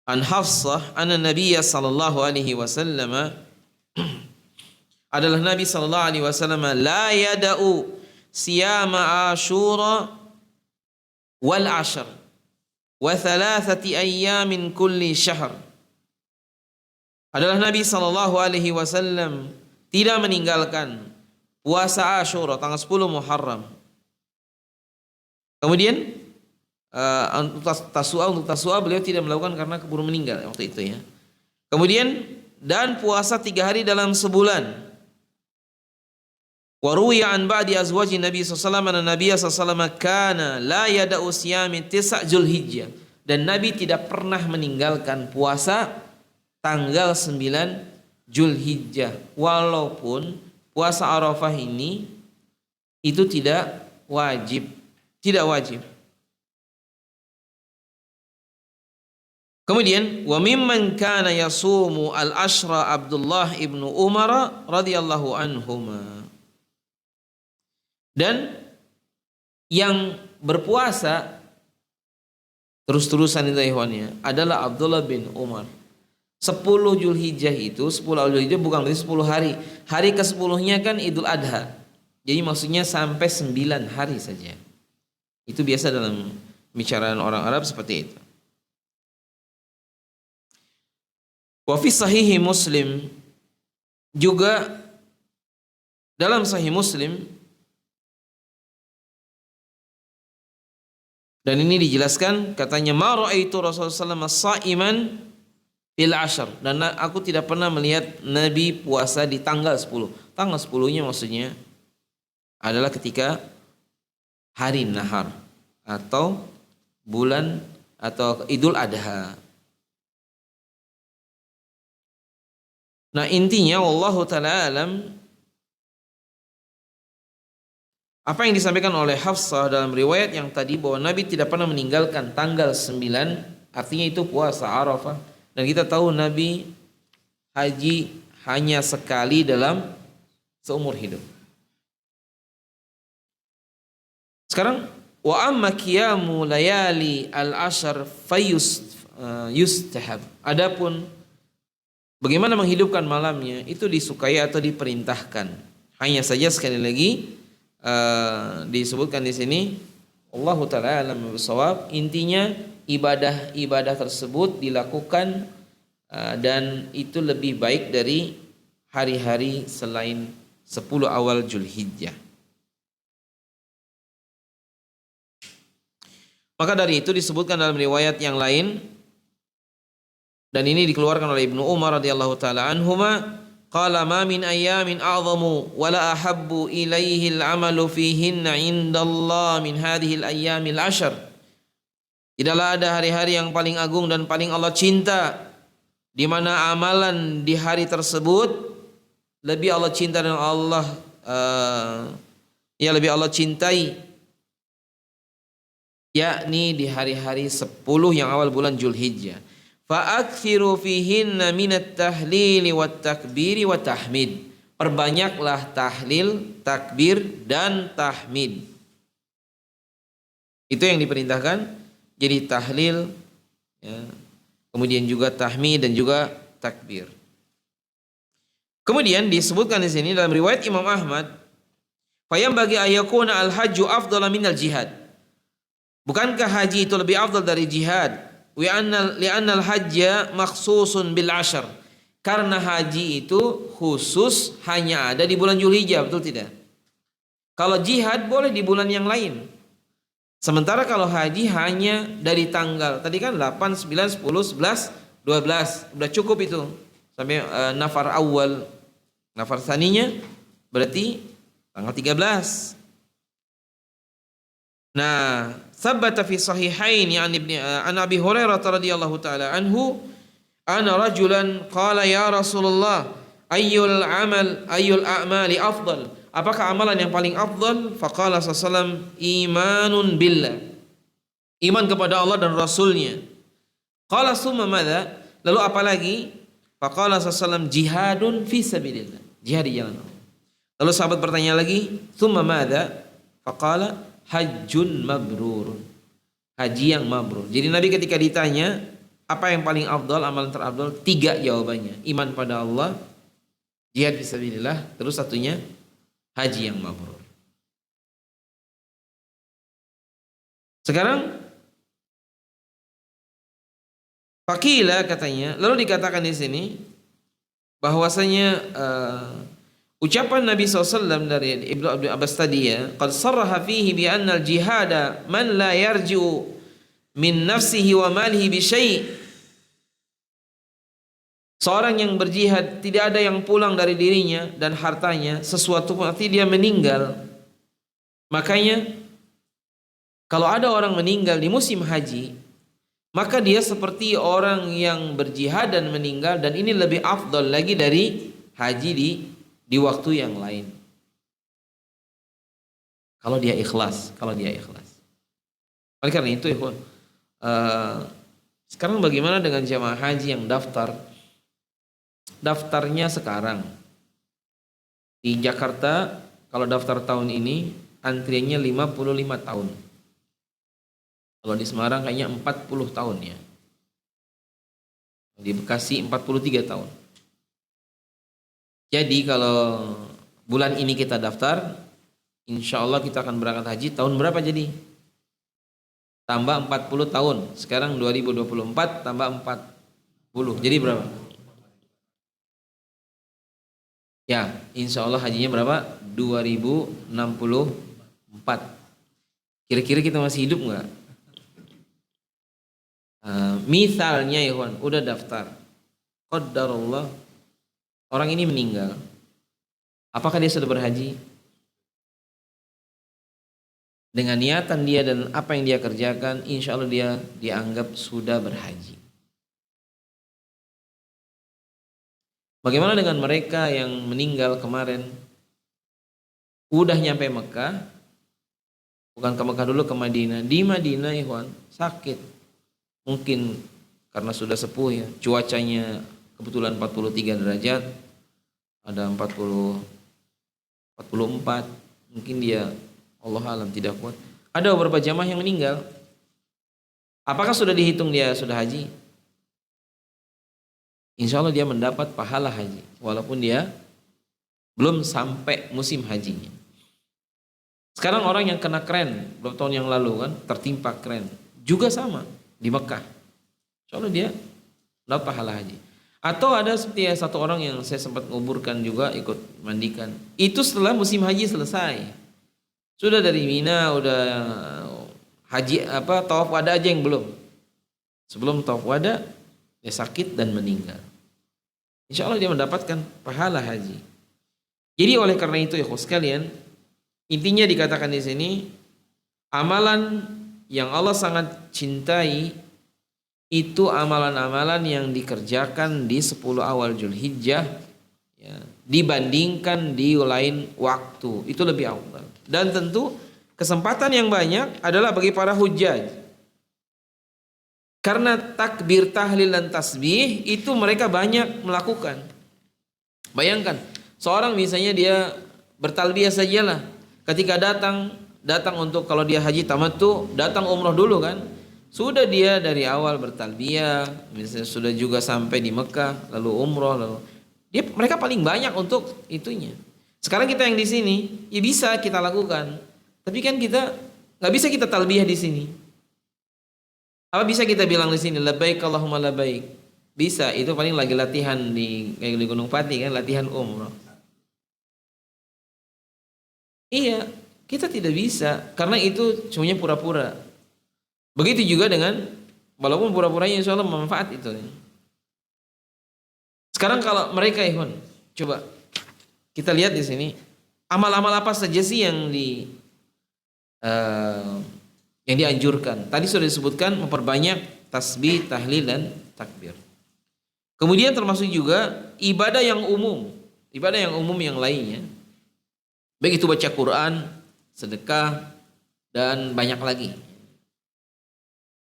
an Hafsah anna Nabiyya sallallahu alaihi wasallam adalah Nabi sallallahu alaihi wasallam la yada'u siyama Asyura wal ashr wa 3 ayyamin kulli syahr. Adalah Nabi sallallahu alaihi wasallam tidak meninggalkan puasa Asyura tanggal 10 Muharram. Kemudian untuk Tasu'a beliau tidak melakukan karena keburu meninggal waktu itu ya. Kemudian dan puasa 3 hari dalam sebulan. Wa ruwiya an ba'di azwaji Nabi sallallahu alaihi wasallam Nabi sallallahu kana la yada'u siyami 9 Zulhijjah, dan Nabi tidak pernah meninggalkan puasa tanggal 9 Zulhijjah, walaupun puasa Arafah ini itu tidak wajib. Kemudian wa mimman kana yasumu al-ashra Abdullah ibnu Umar radhiyallahu anhuma. Dan yang berpuasa terus-terusan itu ikhwannya adalah Abdullah bin Umar. 10 Zulhijjah itu, 10 Zulhijjah bukan berarti 10 hari. Hari ke-10-nya kan Idul Adha. Jadi maksudnya sampai 9 hari saja. Itu biasa dalam bicaraan orang Arab seperti itu. Wa fi sahihi Muslim, juga dalam sahih Muslim, dan ini dijelaskan katanya ma raaitu Rasulullah sallallahu alaihi wasallam shaiman fil ashr, dan aku tidak pernah melihat Nabi puasa di tanggal 10. Tanggal 10-nya maksudnya adalah ketika hari nahar atau bulan atau Idul Adha. Nah, intinya wallahu taala alam, apa yang disampaikan oleh Hafsah dalam riwayat yang tadi bahwa Nabi tidak pernah meninggalkan tanggal 9, artinya itu puasa Arafah. Dan kita tahu Nabi haji hanya sekali dalam seumur hidup. Sekarang wa amma qiyamu layali al-ashar yustahab. Adapun bagaimana menghidupkan malamnya itu disukai atau diperintahkan. Hanya saja sekali lagi disebutkan di sini Allahu taala alam bisawab, intinya ibadah-ibadah tersebut dilakukan dan itu lebih baik dari hari-hari selain 10 awal Zulhijjah. Maka dari itu disebutkan dalam riwayat yang lain, dan ini dikeluarkan oleh Ibnu Umar radhiyallahu taala anhuma, qala ma min ayyamin a'zamu wa la ahabbu ilaihi al-'amalu fihinna 'indallah min hadhihi al-ayyamil 'ashr. Tidaklah ada hari-hari yang paling agung dan paling Allah cinta, di mana amalan di hari tersebut lebih Allah cinta dan Allah lebih Allah cintai, yakni di hari-hari 10 yang awal bulan Zulhijjah. Fa'akthiru fihinna minat tahlili wat takbiri wat tahmid. Perbanyaklah tahlil, takbir dan tahmid. Itu yang diperintahkan. Jadi tahlil, ya, kemudian juga tahmid dan juga takbir. Kemudian disebutkan di sini dalam riwayat Imam Ahmad, fayam bagi ayakuna al-hajju afdala minal jihad. Bukankah haji itu lebih afdal dari jihad? Li'anna al-hajja makhsusun bil ashar. Karena haji itu khusus hanya ada di bulan Zulhijjah, betul tidak? Kalau jihad boleh di bulan yang lain. Sementara kalau haji hanya dari tanggal tadi kan 8, 9, 10, 11, 12. Udah cukup itu. Sampai nafar awal, nafar saninya berarti tanggal 13. Nah, sabata fi sahihain an Abi Hurairah radhiyallahu taala anhu, ana rajulan qala ya Rasulullah ayyul a'mali afdal? Apakah amalan yang paling afdal? Faqala sallallahu imanun billah. Iman kepada Allah dan Rasulnya. Qala summa madza? Lalu apa lagi? Faqala sallallahu jihadun fi sabilillah. Jihad di jalan Allah. Lalu sahabat bertanya lagi, summa madza? Faqala hajjun mabrur. Haji yang mabrur. Jadi Nabi ketika ditanya apa yang paling afdal, amalan terafdal, 3 jawabannya. Iman pada Allah, jihad fisabilillah, terus satunya haji yang mabrur. Sekarang faqila katanya, lalu dikatakan di sini bahwasanya ucapan Nabi SAW dari Ibnu Abbas tadi, ya, qad sarraha fihi bi anna al-jihada man la yarji'u min nafsihi wa malihi bi syai'. Seorang yang berjihad tidak ada yang pulang dari dirinya dan hartanya sesuatu pun, artinya dia meninggal. Makanya kalau ada orang meninggal di musim haji, maka dia seperti orang yang berjihad dan meninggal, dan ini lebih afdal lagi dari haji di waktu yang lain. Kalau dia ikhlas. Oleh karena itu, sekarang bagaimana dengan jamaah haji yang daftarnya sekarang di Jakarta? Kalau daftar tahun ini antriannya 55 tahun. Kalau di Semarang kayaknya 40 tahun, ya. Di Bekasi 43 tahun. Jadi kalau bulan ini kita daftar, insya Allah kita akan berangkat haji tahun berapa jadi? Tambah 40 tahun. Sekarang 2024 tambah 40. Jadi berapa? Ya, insya Allah hajinya berapa? 2064. Kira-kira kita masih hidup nggak? Misalnya ya kawan, udah daftar, qadarullah orang ini meninggal, apakah dia sudah berhaji? Dengan niatan dia dan apa yang dia kerjakan, insya Allah dia dianggap sudah berhaji. Bagaimana dengan mereka yang meninggal kemarin udah nyampe Mekah, bukan ke Mekah dulu, ke Madinah. Di Madinah ikhwan sakit, mungkin karena sudah sepuh ya, cuacanya kebetulan 43 derajat, ada 40 44, mungkin dia Allah alam tidak kuat. Ada beberapa jamaah yang meninggal. Apakah sudah dihitung dia sudah haji? Insya Allah dia mendapat pahala haji walaupun dia belum sampai musim hajinya. Sekarang orang yang kena kren beberapa tahun yang lalu kan, tertimpa kren juga sama di Mekah, insya Allah dia dapat pahala haji. Atau ada seperti satu orang yang saya sempat nguburkan juga, ikut mandikan, itu setelah musim haji selesai, sudah dari Mina, udah haji tawaf wada aja yang belum. Sebelum tawaf wada dia sakit dan meninggal. Insya Allah dia mendapatkan pahala haji. Jadi oleh karena itu ya sekalian, intinya dikatakan di sini, amalan yang Allah sangat cintai itu amalan-amalan yang dikerjakan di 10 awal Zulhijjah ya, dibandingkan di lain waktu, itu lebih afdal. Dan tentu kesempatan yang banyak adalah bagi para hujjaj. Karena takbir, tahlil dan tasbih itu mereka banyak melakukan. Bayangkan, seorang misalnya dia bertalbiyah sajalah, ketika datang untuk, kalau dia haji tamattu, datang umroh dulu kan, sudah dia dari awal bertalbiyah, misalnya sudah juga sampai di Mekah, lalu umroh, lalu mereka paling banyak untuk itunya. Sekarang kita yang di sini, ya bisa kita lakukan, tapi kan kita nggak bisa kita talbiyah di sini. Apa bisa kita bilang di sini labbaik Allahumma labbaik? Bisa, itu paling lagi latihan di Gunung Pati kan, latihan umroh. Iya, kita tidak bisa karena itu semuanya pura-pura. Begitu juga dengan walaupun pura-puranya insya Allah manfaat itu. Sekarang kalau mereka ikhwan, coba kita lihat di sini amal-amal apa saja sih yang dianjurkan. Tadi sudah disebutkan memperbanyak tasbih, tahlil dan takbir. Kemudian termasuk juga ibadah yang umum yang lainnya. Baik itu baca Quran, sedekah dan banyak lagi.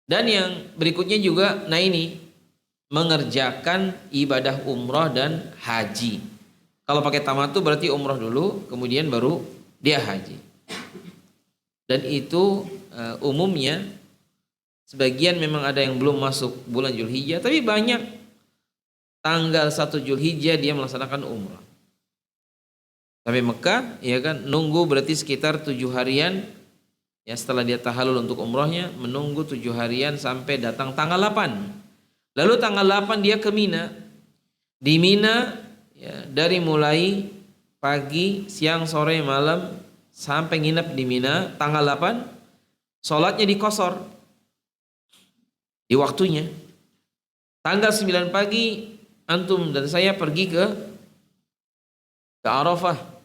Dan yang berikutnya juga, nah ini mengerjakan ibadah umroh dan haji. Kalau pakai tamattu berarti umroh dulu, kemudian baru dia haji. Dan itu umumnya sebagian memang ada yang belum masuk bulan Zulhijjah, tapi banyak tanggal 1 Zulhijjah dia melaksanakan umrah. Sampai Mekah, ya kan, nunggu berarti sekitar 7 harian. Ya, setelah dia tahallul untuk umrohnya, menunggu 7 harian sampai datang tanggal 8. Lalu tanggal 8 dia ke Mina. Di Mina, ya, dari mulai pagi, siang, sore, malam sampai nginep di Mina, tanggal 8, sholatnya di Qashar di waktunya. Tanggal 9 pagi, antum dan saya pergi ke Arafah.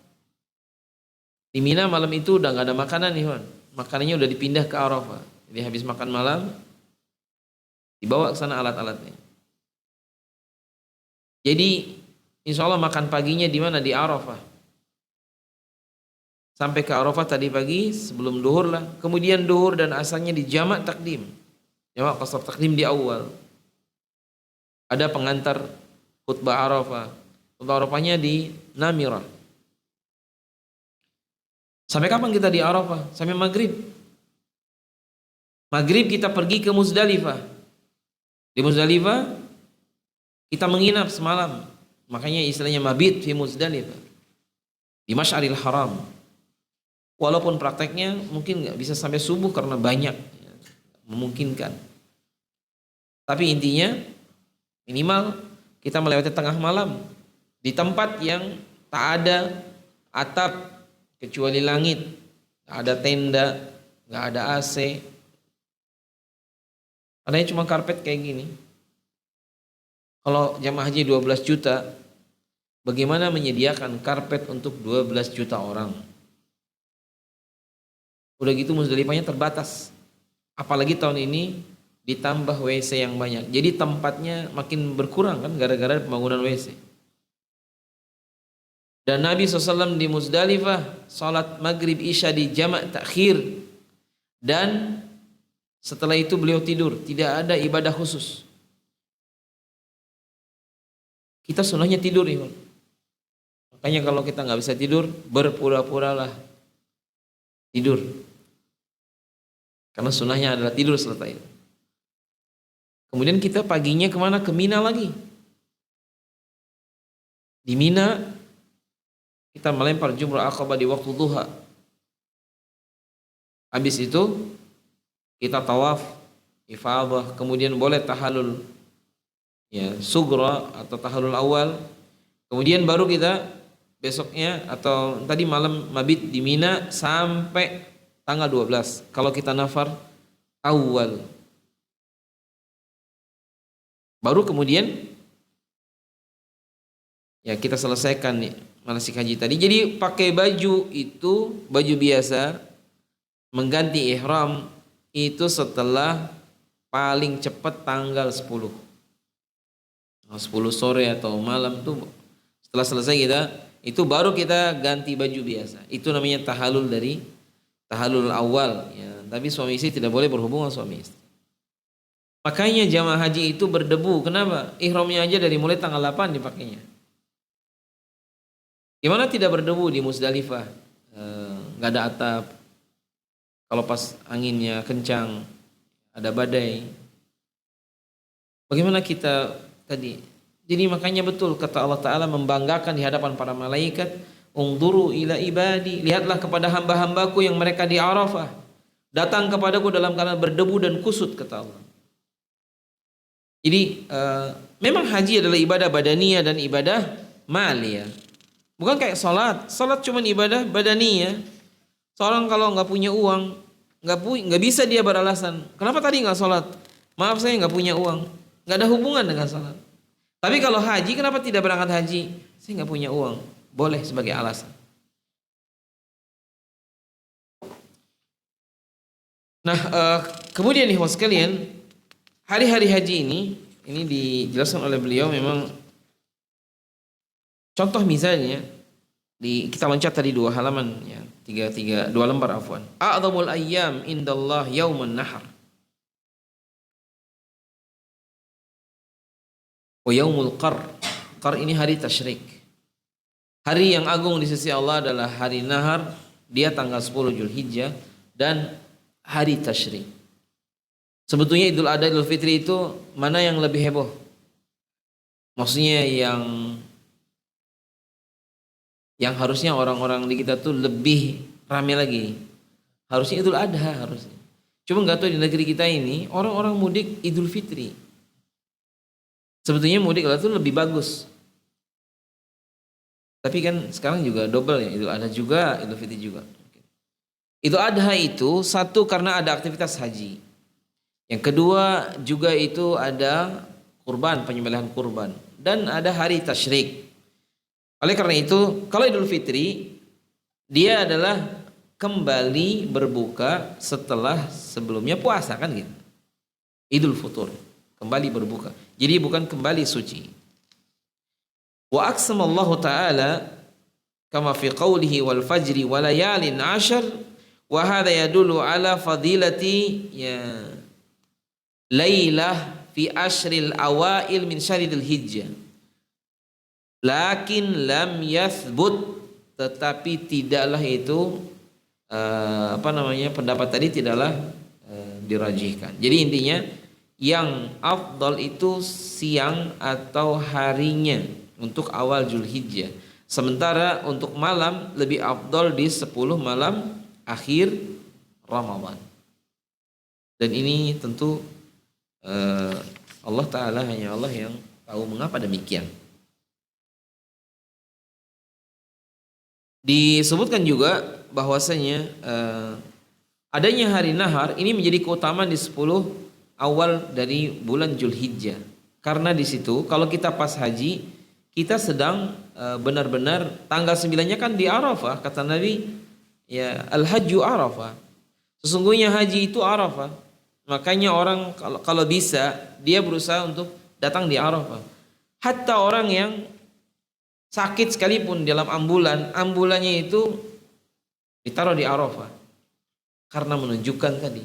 Di Mina malam itu udah gak ada makanan nih, Wan. Makanannya udah dipindah ke Arafah. Jadi habis makan malam dibawa ke sana alat-alatnya. Jadi insya Allah makan paginya di mana? Di Arafah. Sampai ke Arafah tadi pagi sebelum duhur lah. Kemudian duhur dan asarnya di jamak takdim. Jamak qasar takdim di awal. Ada pengantar khutbah Arafah. Khutbah Arafahnya di Namirah. Sampai kapan kita di Arafah? Sampai maghrib. Maghrib kita pergi ke Muzdalifah. Di Muzdalifah kita menginap semalam. Makanya istilahnya mabit fi Muzdalifah. Di Masy'aril Haram. Walaupun prakteknya mungkin nggak bisa sampai subuh karena banyak, ya, memungkinkan. Tapi intinya minimal kita melewati tengah malam di tempat yang tak ada atap kecuali langit, nggak ada tenda, nggak ada AC, adanya cuma karpet kayak gini. Kalau jamaah haji 12 juta, bagaimana menyediakan karpet untuk 12 juta orang? Udah gitu Muzdalifahnya terbatas, apalagi tahun ini ditambah WC yang banyak, jadi tempatnya makin berkurang kan gara-gara pembangunan WC. Dan Nabi SAW di Muzdalifah salat maghrib isya di jamak takhir, dan setelah itu beliau tidur, tidak ada ibadah khusus. Kita sunnahnya tidur ya. Makanya kalau kita nggak bisa tidur, berpura-puralah tidur. Karena sunnahnya adalah tidur selesai. Kemudian kita paginya kemana? Ke Mina lagi. Di Mina kita melempar jumrah Aqabah di waktu duha. Habis itu kita tawaf, ifadah, kemudian boleh tahallul ya sugra atau tahallul awal. Kemudian baru kita besoknya atau tadi malam mabit di Mina sampai tanggal 12. Kalau kita nafar awal. Baru kemudian ya kita selesaikan nih manasik haji tadi. Jadi pakai baju itu baju biasa, mengganti ihram itu setelah paling cepat tanggal 10. 10 sore atau malam tuh setelah selesai kita itu baru kita ganti baju biasa. Itu namanya tahallul awal ya. Tapi suami istri tidak boleh berhubungan suami istri. Makanya jamaah haji itu berdebu. Kenapa? Ihramnya aja dari mulai tanggal 8 dipakainya. Gimana tidak berdebu di Muzdalifah? Nggak ada atap. Kalau pas anginnya kencang, ada badai. Bagaimana kita tadi? Jadi makanya betul kata Allah Ta'ala membanggakan di hadapan para malaikat. Ungduru ila ibadi. Lihatlah kepada hamba-hambaku yang mereka di Arafah. Datang kepadaku dalam keadaan berdebu dan kusut kata Allah. Jadi memang haji adalah ibadah badaniyah dan ibadah maliyah. Bukan kayak salat. Salat cuma ibadah badaniyah. Seorang kalau nggak punya uang, nggak bisa dia beralasan. Kenapa tadi nggak salat? Maaf saya nggak punya uang. Nggak ada hubungan dengan salat. Tapi kalau haji, kenapa tidak berangkat haji? Saya nggak punya uang. Boleh sebagai alasan. Nah, kemudian nih sekalian, hari-hari haji ini dijelaskan oleh beliau memang contoh misalnya kita loncat tadi 2 halaman ya, 2 lembar afwan. A'dhamul ayyam indallah yaumun nahar. Wa yaumul qar. Qar ini hari tasyrik. Hari yang agung di sisi Allah adalah hari nahar, dia tanggal 10 Zulhijjah dan hari tasyrik. Sebetulnya Idul Adha, Idul Fitri itu mana yang lebih heboh? Maksudnya yang harusnya orang-orang di kita tuh lebih ramai lagi. Harusnya Idul Adha harusnya. Cuma nggak tahu di negeri kita ini orang-orang mudik Idul Fitri. Sebetulnya mudik itu lebih bagus. Tapi kan sekarang juga double ya, Idul Adha juga, Idul Fitri juga. Idul Adha itu satu karena ada aktivitas haji. Yang kedua juga itu ada kurban, penyembelihan kurban. Dan ada hari tasyrik. Oleh karena itu, kalau Idul Fitri, dia adalah kembali berbuka setelah sebelumnya puasa kan gitu. Idul Futur, kembali berbuka. Jadi bukan kembali suci. Wa aqsamallahu ta'ala kama fi qawlihi wal fajri wa layalin 'ashr wa hadha yadullu ala fadilati ya lailah fi ashril awail min syahril hijjah. Lakin lam yathbut, tetapi tidaklah itu pendapat tadi tidaklah dirajihkan. Jadi intinya yang afdal itu siang atau harinya untuk awal Zulhijjah. Sementara untuk malam lebih afdal di 10 malam akhir Ramadan. Dan ini tentu Allah Ta'ala hanya Allah yang tahu mengapa demikian. Disebutkan juga bahwasanya adanya hari nahar ini menjadi keutamaan di 10 awal dari bulan Zulhijjah. Karena di situ kalau kita pas haji, kita sedang benar-benar tanggal 9-nya kan di Arafah, kata Nabi, ya al-hajju Arafah. Sesungguhnya haji itu Arafah. Makanya orang kalau bisa dia berusaha untuk datang di Arafah. Hatta orang yang sakit sekalipun dalam ambulannya itu ditaruh di Arafah karena menunjukkan tadi.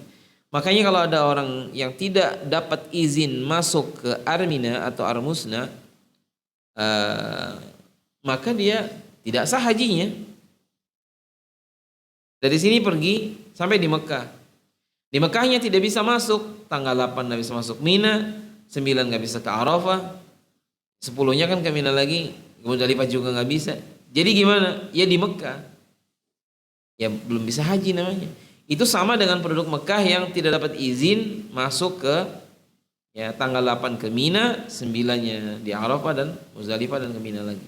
Makanya kalau ada orang yang tidak dapat izin masuk ke Armina atau Armusna, maka dia tidak sah hajinya. Dari sini pergi sampai di Mekah. Di Mekahnya tidak bisa masuk, tanggal 8 nggak bisa masuk Mina, 9 nggak bisa ke Arafah, 10-nya kan ke Mina lagi, Muzdalifah juga nggak bisa. Jadi gimana? Ya di Mekah, ya belum bisa haji namanya. Itu sama dengan penduduk Mekah yang tidak dapat izin masuk ke ya tanggal 8 ke Mina, 9-nya di Arafah dan Muzdalifah dan ke Mina lagi.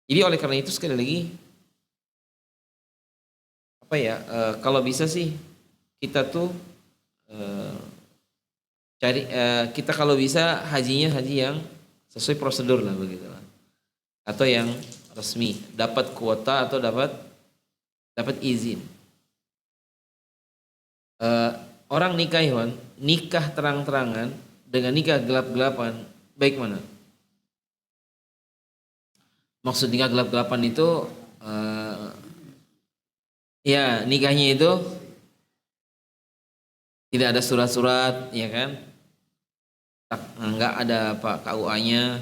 Jadi oleh karena itu sekali lagi kalau bisa sih kita tuh kita kalau bisa hajinya haji yang sesuai prosedur lah begitu lah, atau yang resmi, dapat kuota atau dapat izin. Orang nikah Iwan, nikah terang-terangan dengan nikah gelap-gelapan, baik mana? Maksud nikah gelap-gelapan itu ya nikahnya itu tidak ada surat-surat, ya kan? Enggak ada KUA-nya,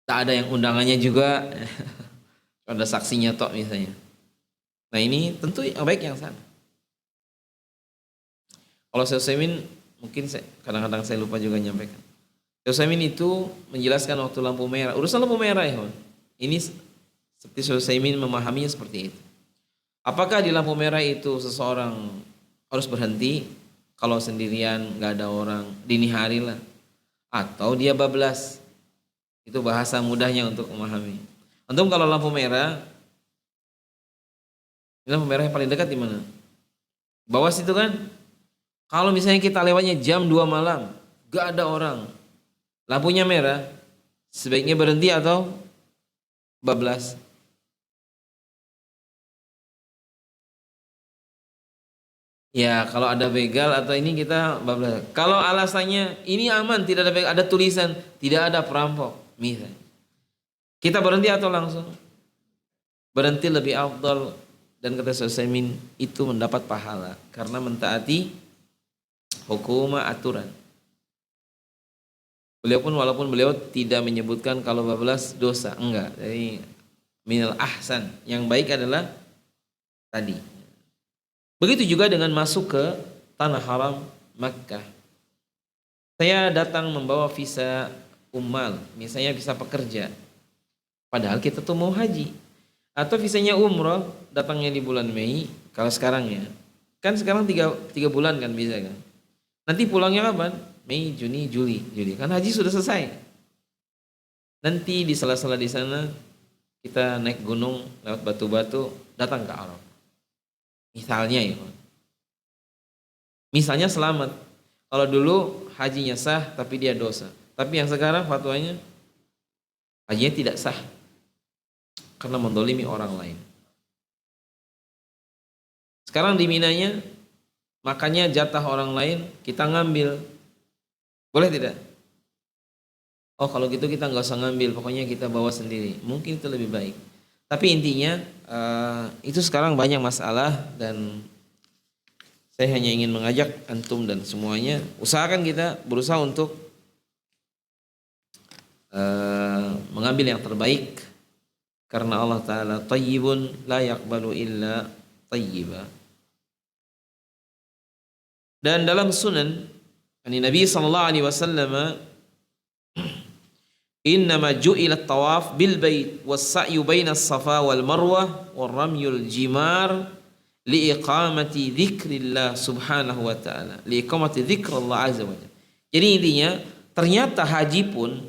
tak ada yang undangannya juga. Ada saksinya tok misalnya. Nah ini tentu yang baik yang sana. Kalau Syekh Utsaimin mungkin kadang-kadang saya lupa juga menyampaikan. Syekh Utsaimin itu menjelaskan waktu lampu merah, urusan lampu merah ya, ini seperti Syekh Utsaimin memahaminya seperti itu. Apakah di lampu merah itu seseorang harus berhenti kalau sendirian nggak ada orang, dini hari lah, atau dia bablas? Itu bahasa mudahnya untuk memahami. Antum kalau lampu merah yang paling dekat di mana? Bawah situ kan? Kalau misalnya kita lewatnya jam 2 malam, gak ada orang, lampunya merah, sebaiknya berhenti atau bablas? Ya kalau ada begal atau ini kita bablas. Kalau alasannya ini aman, tidak ada begal, ada tulisan tidak ada perampok, misalnya, kita berhenti atau langsung? Berhenti lebih afdal, dan kata Syekh Utsaimin itu mendapat pahala karena mentaati hukum aturan. Beliau pun walaupun beliau tidak menyebutkan kalau bablas dosa, enggak. Jadi minal ahsan, yang baik adalah tadi. Begitu juga dengan masuk ke tanah haram Makkah. Saya datang membawa visa ummal, misalnya visa pekerja. Padahal kita tuh mau haji. Atau visanya umroh, datangnya di bulan Mei, kalau sekarang ya. Kan sekarang 3 bulan kan bisa kan. Nanti pulangnya kapan? Mei, Juni, Juli. Kan haji sudah selesai. Nanti di sela-sela di sana kita naik gunung lewat batu-batu datang ke Arafah. Misalnya ya. Misalnya selamat. Kalau dulu hajinya sah tapi dia dosa. Tapi yang sekarang fatwanya hajinya tidak sah karena mendolimi orang lain. Sekarang di Minanya makanya jatah orang lain kita ngambil. Boleh tidak? Oh kalau gitu kita nggak usah ngambil, pokoknya kita bawa sendiri. Mungkin itu lebih baik. Tapi intinya itu sekarang banyak masalah dan saya hanya ingin mengajak antum dan semuanya usahakan kita berusaha untuk mengambil yang terbaik karena Allah Ta'ala tayyibun la yaqbalu illa tayyiba. Dan dalam sunan Nabi sallallahu alaihi wasallam innama ju'ila tawaf bil bait was sa'yu baina as-safa wal marwah wal ramyul jimar liiqamati dzikrillah subhanahu wa ta'ala, liiqamati dzikrullah azza wa jalla. Jadi intinya ternyata haji pun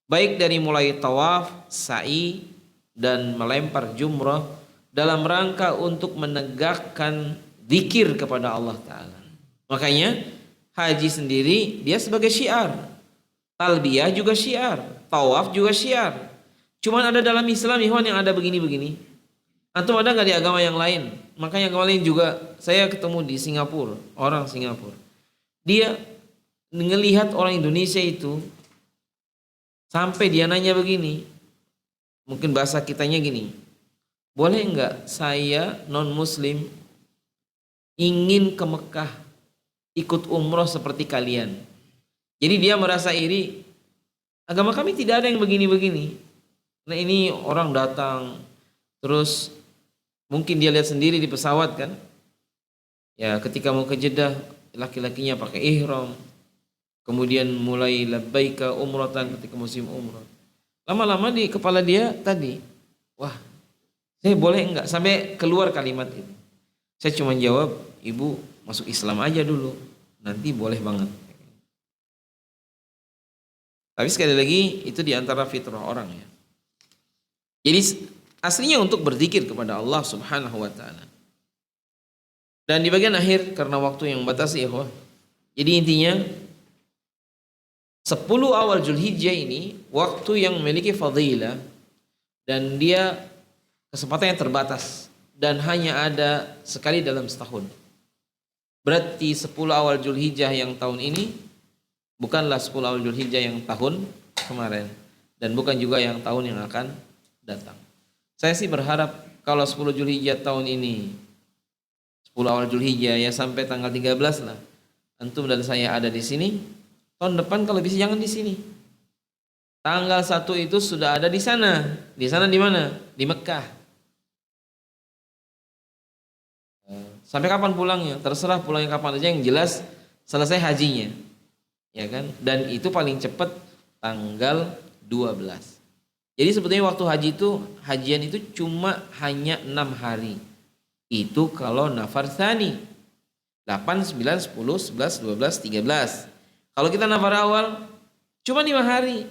baik dari mulai tawaf, sa'i dan melempar jumrah dalam rangka untuk menegakkan zikir kepada Allah Ta'ala. Makanya haji sendiri dia sebagai syiar, talbiyah juga syiar, tawaf juga syiar. Cuman ada dalam Islam Ikhwan yang ada begini-begini. Antum ada nggak di agama yang lain? Makanya agama lain juga. Saya ketemu di Singapura, orang Singapura. Dia ngelihat orang Indonesia itu Sampai dia nanya begini, mungkin bahasa kitanya gini, boleh enggak saya non muslim ingin ke Mekah ikut umroh seperti kalian? Jadi dia merasa iri, agama kami tidak ada yang begini-begini. Nah ini orang datang, terus mungkin dia lihat sendiri di pesawat kan, ya ketika mau ke Jeddah laki-lakinya pakai ihram, kemudian mulai labbaika umratan ketika musim umrah. Lama-lama di kepala dia tadi, wah saya boleh enggak, sampai keluar kalimat itu. Saya cuma jawab, ibu masuk Islam aja dulu, nanti boleh banget. Tapi sekali lagi itu diantara fitrah orang ya. Jadi aslinya untuk berzikir kepada Allah Subhanahu wa taala. Dan di bagian akhir karena waktu yang batasi ya, jadi intinya 10 awal Zulhijjah ini waktu yang memiliki fadilah dan dia kesempatannya terbatas dan hanya ada sekali dalam setahun. Berarti 10 awal Zulhijjah yang tahun ini bukanlah 10 awal Zulhijjah yang tahun kemarin dan bukan juga yang tahun yang akan datang. Saya sih berharap kalau 10 Zulhijjah tahun ini, 10 awal Zulhijjah ya sampai tanggal 13 lah, antum dan saya ada di sini. Tahun depan kalau bisa jangan di sini. Tanggal 1 itu sudah ada di sana. Di sana di mana? Di Mekah. Sampai kapan pulangnya? Terserah pulangnya kapan aja, yang jelas selesai hajinya. Ya kan? Dan itu paling cepat tanggal 12. Jadi sebetulnya waktu haji itu, hajian itu cuma hanya 6 hari. Itu kalau nafar tsani. 8, 9, 10, 11, 12, 13. Kalau kita nafar awal cuma 5 hari.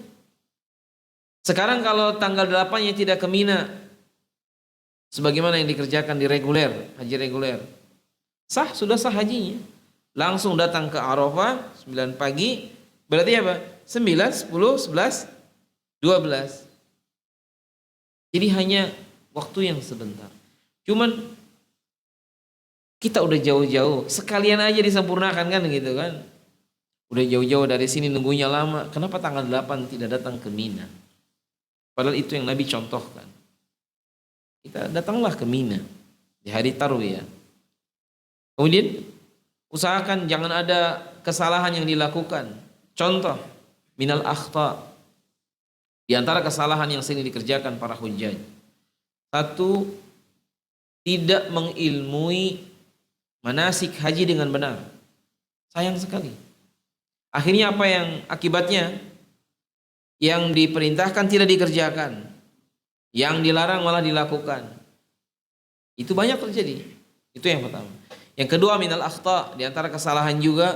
Sekarang kalau tanggal 8-nya tidak ke Mina, sebagaimana yang dikerjakan di reguler, haji reguler, sah, sudah sah hajinya. Langsung datang ke Arafah 9 pagi, berarti apa? 9, 10, 11, 12. Jadi hanya waktu yang sebentar. Cuman kita udah jauh-jauh, sekalian aja disempurnakan kan gitu kan. Udah jauh-jauh dari sini nunggunya lama, kenapa tanggal 8 tidak datang ke Mina? Padahal itu yang Nabi contohkan. Kita datanglah ke Mina di hari Tarwiyah. Kemudian usahakan jangan ada kesalahan yang dilakukan. Contoh, minal akhta. Di antara kesalahan yang sering dikerjakan para hujjaj. 1, tidak mengilmui manasik haji dengan benar. Sayang sekali. Akhirnya apa yang akibatnya? Yang diperintahkan tidak dikerjakan, yang dilarang malah dilakukan. Itu banyak terjadi. Itu yang pertama. Yang kedua, minal akhta, di antara kesalahan juga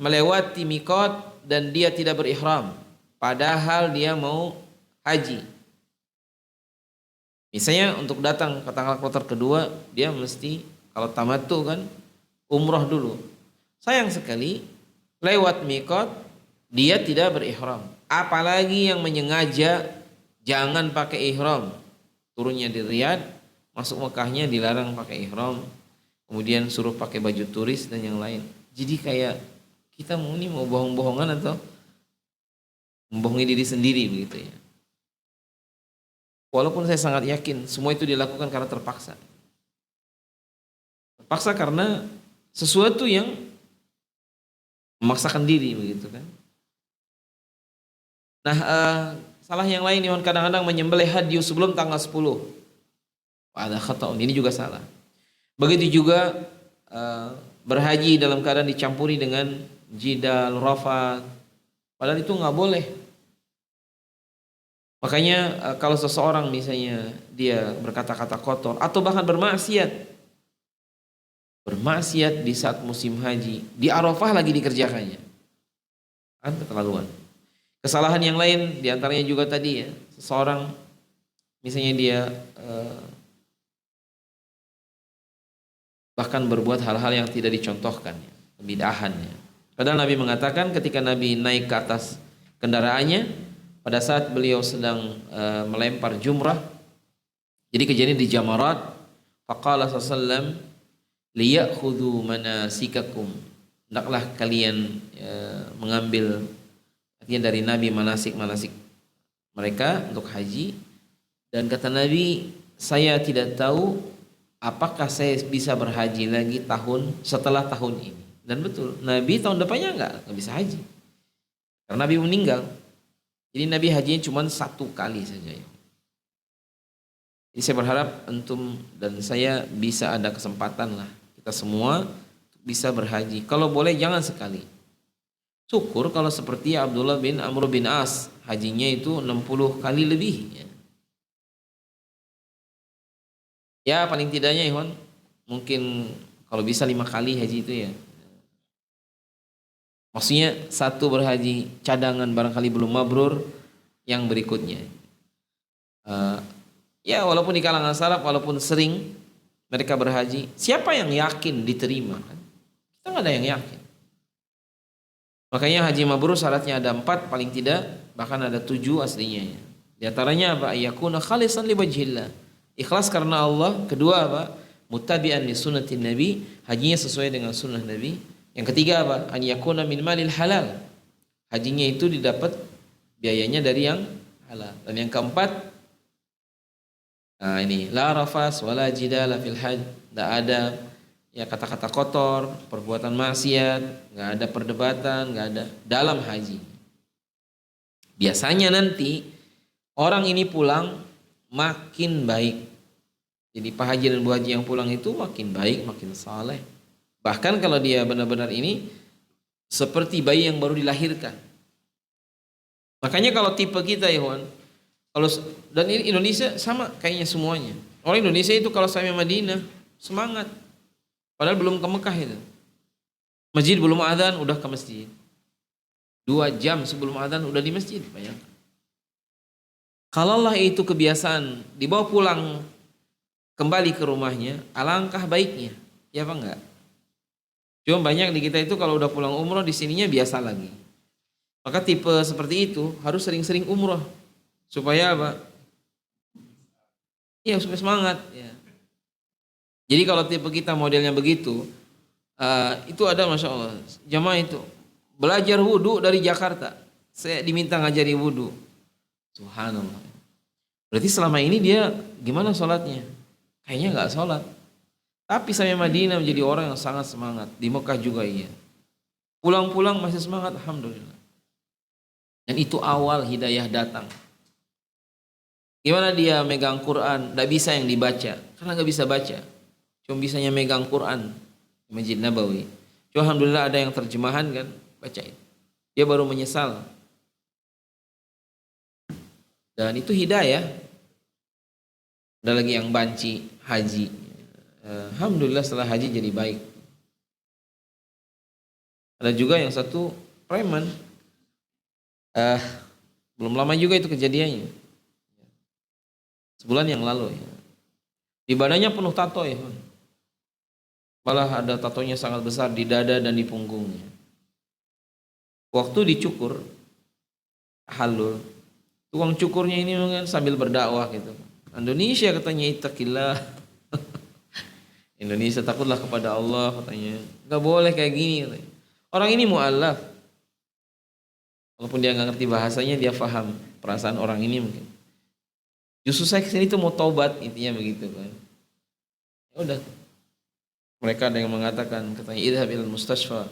melewati miqat dan dia tidak berihram padahal dia mau haji. Misalnya untuk datang ke tanggal kloter kedua, dia mesti kalau tamattu kan umroh dulu. Sayang sekali lewat miqat dia tidak berihram. Apalagi yang menyengaja jangan pakai ihram. Turunnya di Riyadh, masuk Mekahnya dilarang pakai ihram. Kemudian suruh pakai baju turis dan yang lain. Jadi kayak kita mau bohong-bohongan atau membohongi diri sendiri begitu ya. Walaupun saya sangat yakin semua itu dilakukan karena terpaksa. Terpaksa karena sesuatu yang memaksakan diri begitu kan. Nah, salah yang lain yang kadang-kadang menyembelih hadyu sebelum tanggal 10. Ada khata'un, ini juga salah. Begitu juga berhaji dalam keadaan dicampuri dengan jidal, rafat. Padahal itu nggak boleh. Makanya kalau seseorang misalnya dia berkata-kata kotor atau bahkan bermaksiat di saat musim haji, di Arafah lagi dikerjakannya, kan keterlaluan. Kesalahan yang lain diantaranya juga tadi ya, seseorang misalnya dia bahkan berbuat hal-hal yang tidak dicontohkan, ya, kebidahannya. Padahal Nabi mengatakan ketika Nabi naik ke atas kendaraannya pada saat beliau sedang melempar jumrah, jadi kejadian di Jamarat, faqala sallallahu liyakhudhu manasikakum, hendaklah kalian mengambil Artinya dari Nabi manasik-manasik mereka untuk haji. Dan kata Nabi, saya tidak tahu apakah saya bisa berhaji lagi setelah tahun ini. Dan betul, Nabi tahun depannya nggak bisa haji. Karena Nabi meninggal. Jadi Nabi hajinya cuma 1 kali saja. Jadi saya berharap antum dan saya bisa ada kesempatan lah. Kita semua bisa berhaji. Kalau boleh jangan sekali. Syukur kalau seperti Abdullah bin Amr bin As. Hajinya itu 60 kali lebih. Ya paling tidaknya Ihwan. Mungkin kalau bisa 5 kali haji itu ya. Maksudnya 1 berhaji cadangan barangkali belum mabrur. Yang berikutnya. Ya walaupun di kalangan salaf, walaupun sering mereka berhaji, siapa yang yakin diterima? Kita nggak ada yang yakin. Makanya haji mabrur syaratnya ada 4 paling tidak, bahkan ada 7 aslinya. Di antaranya apa? Ayakuna khalisan li wajhillah. Ikhlas karena Allah. Kedua apa? Muttabi'an li sunnatin Nabi, hajinya sesuai dengan sunnah Nabi. Yang ketiga apa? An yakuna min malil halal. Hajinya itu didapat biayanya dari yang halal. Dan yang keempat, nah ini la rafas wala jidala fil hajj, tidak ada ya kata-kata kotor, perbuatan maksiat, nggak ada perdebatan, nggak ada dalam haji. Biasanya nanti orang ini pulang makin baik. Jadi pak haji dan bu haji yang pulang itu makin baik, makin saleh. Bahkan kalau dia benar-benar ini seperti bayi yang baru dilahirkan. Makanya kalau tipe kita Ikhwan, kalau dan ini Indonesia sama kayaknya semuanya. Orang Indonesia itu kalau sampai Madinah semangat. Padahal belum ke Mekah itu. Masjid belum adzan udah ke masjid. 2 jam sebelum adzan udah di masjid, bayangkan. Kalaulah itu kebiasaan dibawa pulang kembali ke rumahnya, alangkah baiknya. Ya apa enggak? Cuma banyak di kita itu kalau udah pulang umroh di sininya biasa lagi. Maka tipe seperti itu harus sering-sering umroh. Supaya apa? Iya supaya semangat. Ya. Jadi kalau tipe kita modelnya begitu, itu ada Masya Allah. Jamaah itu belajar wudhu dari Jakarta. Saya diminta ngajari wudhu. Subhanallah. Berarti selama ini dia gimana sholatnya? Kayaknya nggak sholat. Tapi sampai Madinah menjadi orang yang sangat semangat. Di Mekah juga iya. Pulang-pulang masih semangat, alhamdulillah. Dan itu awal hidayah datang. Gimana dia megang Quran? Tidak bisa yang dibaca, karena nggak bisa baca. Cuma bisanya megang Quran di Masjid Nabawi. Cuma alhamdulillah ada yang terjemahan kan, bacain. Dia baru menyesal. Dan itu hidayah. Ada lagi yang banci haji. Alhamdulillah setelah haji jadi baik. Ada juga yang satu preman. Belum lama juga itu kejadiannya. Sebulan yang lalu ya. Di badannya penuh tato ya. Malah ada tatonya sangat besar di dada dan di punggungnya. Waktu dicukur halul, tukang cukurnya ini mungkin sambil berdakwah gitu. Indonesia katanya ittaqillah. Indonesia takutlah kepada Allah katanya. Gak boleh kayak gini katanya. Orang ini mu'allaf. Walaupun dia gak ngerti bahasanya, dia paham perasaan orang ini mungkin. Justru saya kesini tuh mau taubat, intinya begitu kan. Ya udah. Mereka ada yang mengatakan katanya idhab ilal mustashfa.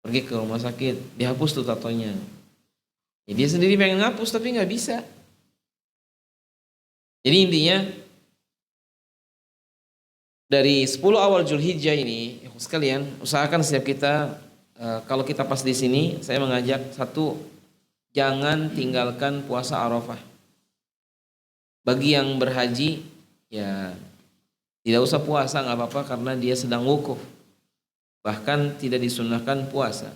Pergi ke rumah sakit, dihapus tuh tatonya. Ya, dia sendiri pengen ngapus tapi nggak bisa. Jadi intinya dari 10 awal Zulhijjah ini, ya sekalian usahakan setiap kita kalau kita pas di sini, saya mengajak satu, jangan tinggalkan puasa Arafah. Bagi yang berhaji, ya tidak usah puasa, nggak apa-apa karena dia sedang wukuf. Bahkan tidak disunahkan puasa.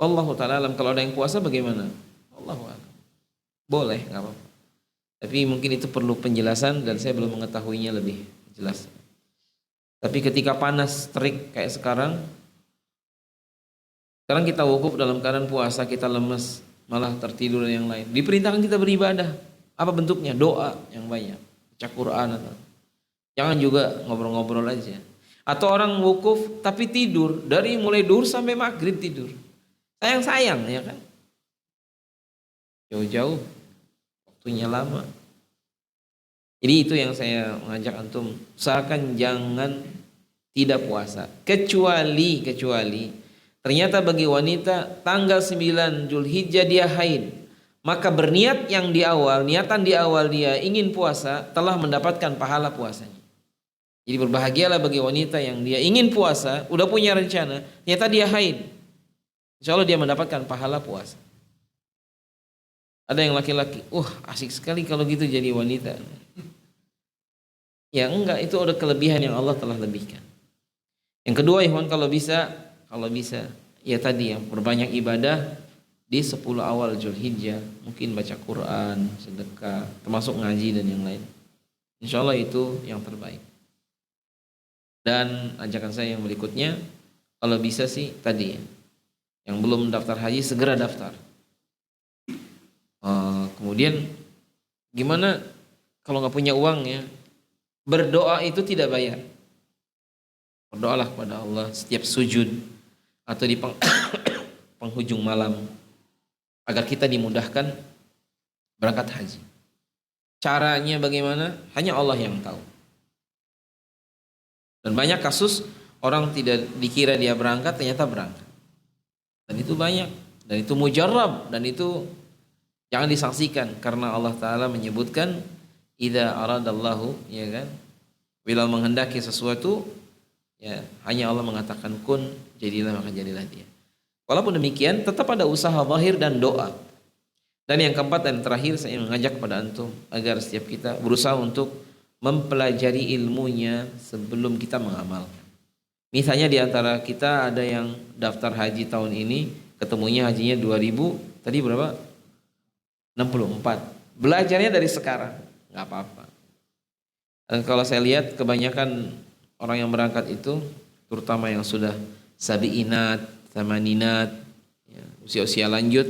Allahu ta'ala alam, kalau ada yang puasa bagaimana? Allahu a'lam. Boleh, nggak apa-apa. Tapi mungkin itu perlu penjelasan dan saya belum mengetahuinya lebih jelas. Tapi ketika panas terik kayak sekarang kita wukuf dalam keadaan puasa, kita lemes, malah tertidur dan yang lain. Diperintahkan kita beribadah. Apa bentuknya? Doa yang banyak, baca Quran atau jangan juga ngobrol-ngobrol aja. Atau orang wukuf tapi tidur dari mulai duhur sampai maghrib tidur. Sayang-sayang ya kan. Jauh-jauh, waktunya lama. Jadi itu yang saya mengajak antum, usahakan jangan tidak puasa. Kecuali ternyata bagi wanita tanggal 9 Zulhijjah dia haid, maka berniat yang di awal, niatan di awal dia ingin puasa telah mendapatkan pahala puasanya. Jadi berbahagialah bagi wanita yang dia ingin puasa, udah punya rencana, ternyata dia haid. Insya Allah dia mendapatkan pahala puasa. Ada yang laki-laki, asik sekali kalau gitu jadi wanita. Ya enggak, itu ada kelebihan yang Allah telah lebihkan. Yang kedua, ikhwan, kalau bisa ya tadi yang berbanyak ibadah di 10 awal Zulhijjah, mungkin baca Quran, sedekah, termasuk ngaji dan yang lain. Insya Allah itu yang terbaik. Dan ajakan saya yang berikutnya, kalau bisa sih tadi ya, yang belum daftar haji segera daftar. Kemudian gimana kalau nggak punya uang ya? Berdoa itu tidak bayar. Berdoalah kepada Allah setiap sujud atau di penghujung malam agar kita dimudahkan berangkat haji. Caranya bagaimana? Hanya Allah yang tahu. Dan banyak kasus orang tidak dikira dia berangkat, ternyata berangkat. Dan itu banyak, dan itu mujarrab, dan itu jangan disangsikan karena Allah Ta'ala menyebutkan idza aradallahu, ya kan, bila menghendaki sesuatu ya hanya Allah mengatakan kun, jadilah, maka jadilah dia. Walaupun demikian tetap ada usaha zahir dan doa. Dan yang keempat dan terakhir, saya mengajak kepada antum agar setiap kita berusaha untuk mempelajari ilmunya sebelum kita mengamalkan. Misalnya di antara kita ada yang daftar haji tahun ini, ketemunya hajinya 2000, tadi berapa? 64. Belajarnya dari sekarang, nggak apa-apa. Dan kalau saya lihat kebanyakan orang yang berangkat itu, terutama yang sudah sabiinat, tamaninat, ya, usia-usia lanjut,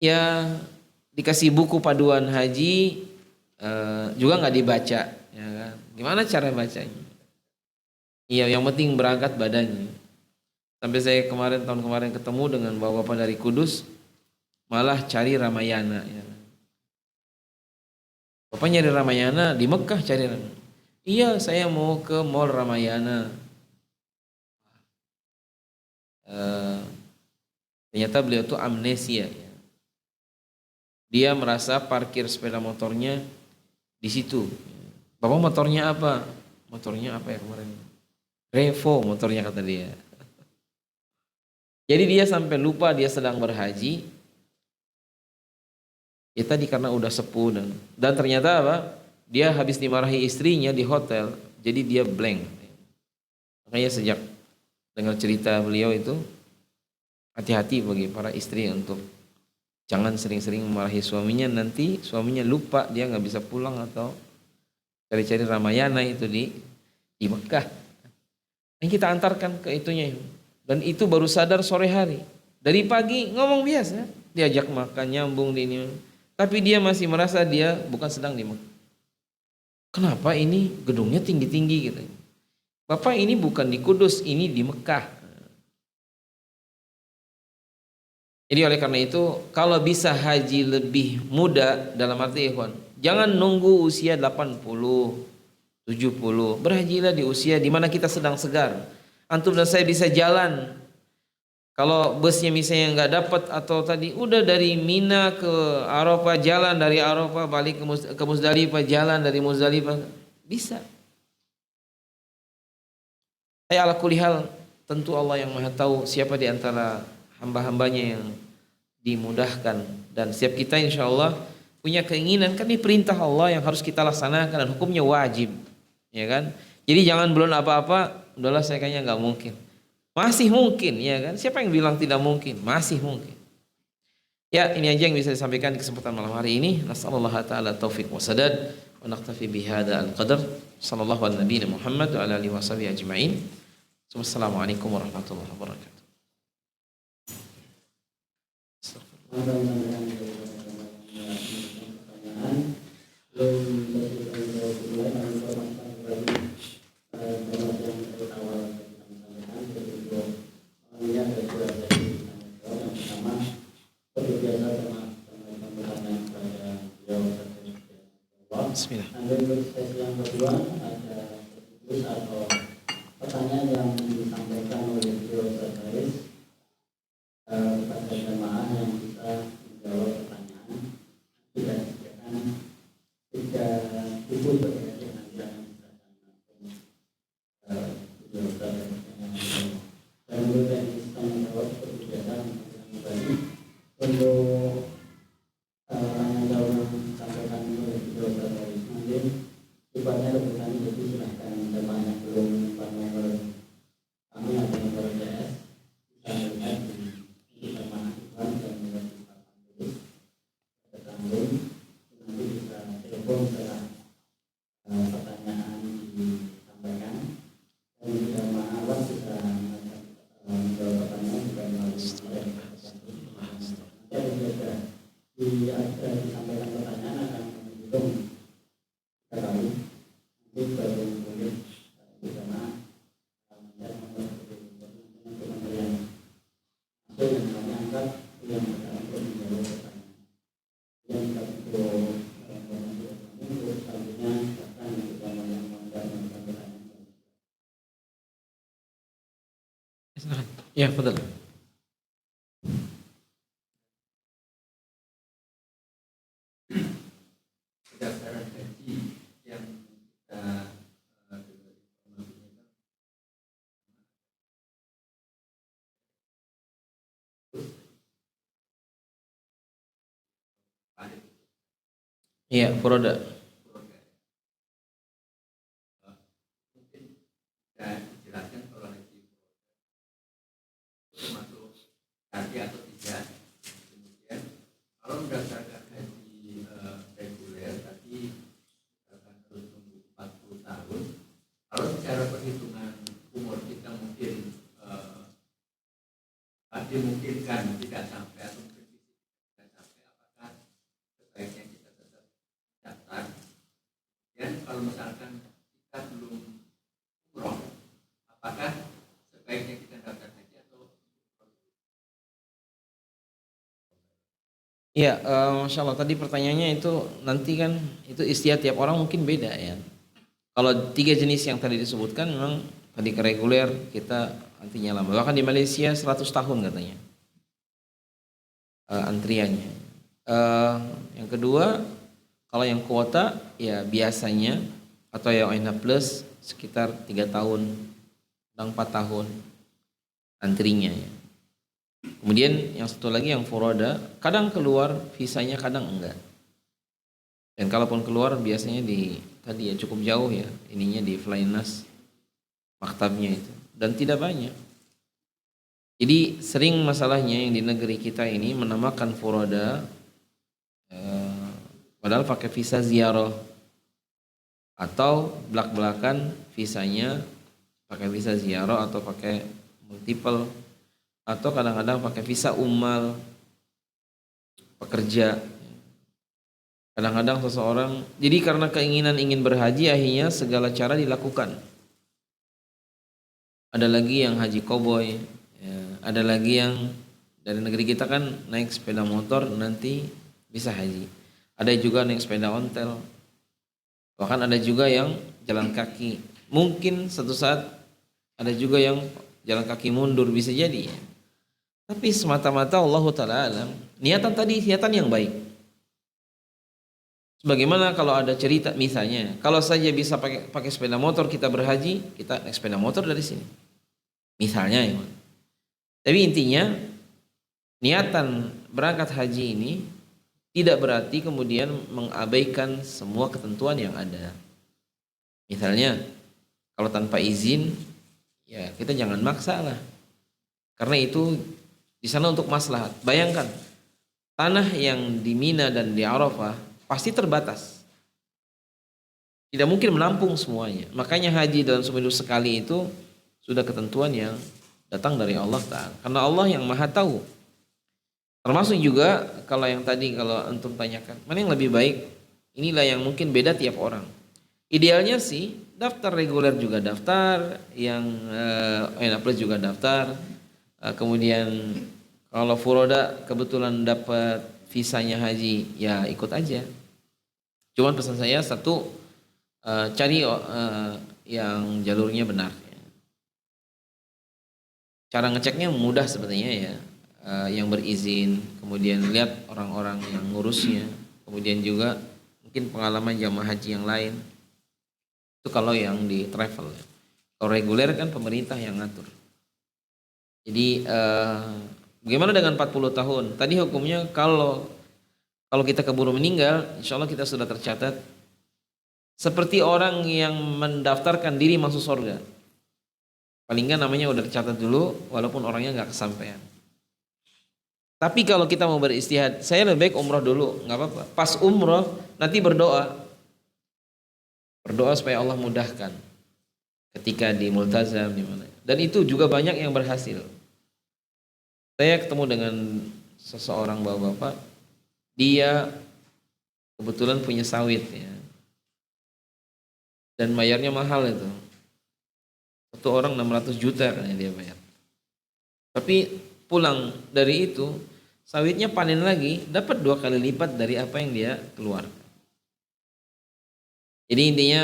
ya dikasih buku paduan haji juga nggak dibaca, ya kan? Gimana cara bacanya? Iya, yang penting berangkat badannya. Sampai saya tahun kemarin ketemu dengan bapak-bapak dari Kudus, malah cari Ramayana. Ya. Bapak nyari Ramayana di Mekah, cari Ramayana. Iya, saya mau ke Mall Ramayana. Ternyata beliau itu amnesia. Ya. Dia merasa parkir sepeda motornya di situ. Bapak motornya apa? Motornya apa ya kemarin? Revo motornya, kata dia. Jadi dia sampai lupa dia sedang berhaji. Ya tadi karena udah sepuh dan ternyata apa? Dia habis dimarahi istrinya di hotel, jadi dia blank. Makanya sejak dengar cerita beliau itu, hati-hati bagi para istri untuk jangan sering-sering memarahi suaminya, nanti suaminya lupa dia nggak bisa pulang atau cari-cari Ramayana itu di Mekah. Yang kita antarkan ke itunya, dan itu baru sadar sore hari. Dari pagi ngomong biasa, diajak makan, nyambung di ini, tapi dia masih merasa dia bukan sedang di Mekah. Kenapa ini gedungnya tinggi-tinggi gitu? Bapak, ini bukan di Kudus, ini di Mekah. Jadi oleh karena itu, kalau bisa haji lebih muda, dalam arti ikhwan, jangan nunggu usia 80, 70. Berhajilah di usia di mana kita sedang segar. Antum dan saya bisa jalan. Kalau busnya misalnya nggak dapat atau tadi udah dari Mina ke Arafah, jalan dari Arafah balik ke Muzdalifah, jalan dari Muzdalifah, bisa. Ala kulli hal, tentu Allah yang Maha tahu siapa di antara hamba-hambanya yang dimudahkan, dan setiap kita insya Allah punya keinginan, kan ini perintah Allah yang harus kita laksanakan dan hukumnya wajib, ya kan? Jadi jangan belum apa-apa, udahlah saya kayaknya nggak mungkin. Masih mungkin, ya kan? Siapa yang bilang tidak mungkin? Masih mungkin. Ya, ini aja yang bisa disampaikan di kesempatan malam hari ini. Nasallallahu taala taufiq wa sadad wa naqtafi bihadza al-qadar. Sallallahu ala nabiyina Muhammad wa ala alihi washabihi ajmain. Wassalamualaikum warahmatullahi wabarakatuh. ada tertulis atau pertanyaan yang disampaikan oleh beliau Sekretaris kepada jamaah yang bisa menjawab pertanyaan tidak disediakan 3 buku berkaitan dengan yang disampaikan beliau Sekretaris dan beliau bisa menjawab seperti biasa kembali untuk pertanyaan jawaban disampaikan oleh beliau Sekretaris nanti sifatnya rebutan, jadi silahkan jemaah yang belum dapat nomor kami atau nomor CS bisa lihat di jemaah Ikhwan dan nomor di papan tulis tersambung, nanti bisa telepon setelah pertanyaan disampaikan dan jemaah awal bisa menjawab pertanyaan juga melalui nanti ada juga disampaikan pertanyaan akan kami hitung 3 kali. Ini baru boleh jamaah dan nomor yang masuk yang kami angkat yang berkaitan untuk menjawab pertanyaan yang kita untuk selanjutnya akan kita mengundang pertanyaan. Ya, betul. Berdasarkan gaji yang kita Iya, furoda. mungkin tidak dijelaskan kalau haji termasuk haji atau tidak. Kemudian kalau berdasarkan haji reguler tadi akan terus tunggu 40 tahun. Kalau secara perhitungan umur kita mungkin dimungkinkan tidak sampai atau mungkin tidak sampai, apakah sebaiknya kita tetap daftar? Dan kalau misalkan kita belum umroh, apakah sebaiknya kita daftar haji atau Iya, Masya Allah tadi pertanyaannya itu nanti kan itu istiadat tiap orang mungkin beda ya. Kalau 3 jenis yang tadi disebutkan memang tadi ke reguler kita antrinya lama. Bahkan di Malaysia 100 tahun katanya antriannya. Yang kedua, kalau yang kuota ya biasanya atau yang ONH plus sekitar 3 tahun dan 4 tahun antrinya ya. Kemudian yang satu lagi yang furoda, kadang keluar visanya, kadang enggak. Dan kalaupun keluar biasanya di tadi ya cukup jauh ya, ininya di Flynas maktabnya itu dan tidak banyak. Jadi sering masalahnya yang di negeri kita ini menamakan furoda padahal pakai visa ziarah atau belak-belakan visanya pakai visa ziarah atau pakai multiple atau kadang-kadang pakai visa ummal pekerja. Kadang-kadang seseorang jadi karena keinginan ingin berhaji akhirnya segala cara dilakukan. Ada lagi yang haji koboi ya, ada lagi yang dari negeri kita kan naik sepeda motor nanti bisa haji. Ada juga naik sepeda ontel. Bahkan ada juga yang jalan kaki. Mungkin suatu saat ada juga yang jalan kaki mundur, bisa jadi ya. Tapi semata-mata Allah Ta'ala alam, niatan tadi niatan yang baik. Sebagaimana kalau ada cerita misalnya, kalau saja bisa pakai sepeda motor kita berhaji, kita naik sepeda motor dari sini. Misalnya ya. Tapi intinya niatan berangkat haji ini tidak berarti kemudian mengabaikan semua ketentuan yang ada. Misalnya kalau tanpa izin ya kita jangan maksa lah. Karena itu di sana untuk maslahat. Bayangkan tanah yang di Mina dan di Arafah pasti terbatas. Tidak mungkin menampung semuanya. Makanya haji dalam seminggu sekali itu sudah ketentuan yang datang dari Allah Ta'ala. Karena Allah yang maha tahu. Termasuk juga kalau yang tadi kalau antum tanyakan, mana yang lebih baik? Inilah yang mungkin beda tiap orang. Idealnya sih daftar reguler juga daftar, yang ONH plus juga daftar. Kemudian kalau furoda kebetulan dapat visanya haji, ya ikut aja. Cuman pesan saya satu, cari yang jalurnya benar. Cara ngeceknya mudah sebenarnya ya, yang berizin, kemudian lihat orang-orang yang ngurusnya, kemudian juga mungkin pengalaman jamaah haji yang lain. Itu kalau yang di travel. Kalau reguler kan pemerintah yang ngatur. Jadi bagaimana dengan 40 tahun? Tadi hukumnya kalau kita keburu meninggal, insya Allah kita sudah tercatat seperti orang yang mendaftarkan diri masuk surga. Paling nggak namanya udah tercatat dulu, walaupun orangnya nggak kesampaian. Tapi kalau kita mau beristihad, saya lebih baik umroh dulu, nggak apa-apa. Pas umroh nanti berdoa supaya Allah mudahkan ketika di multazam di mana. Dan itu juga banyak yang berhasil. Saya ketemu dengan seseorang bapak-bapak, dia kebetulan punya sawit ya. Dan bayarnya mahal itu. Satu orang 600 juta kan dia bayar. Tapi pulang dari itu, sawitnya panen lagi, dapat 2 kali lipat dari apa yang dia keluarkan. Jadi intinya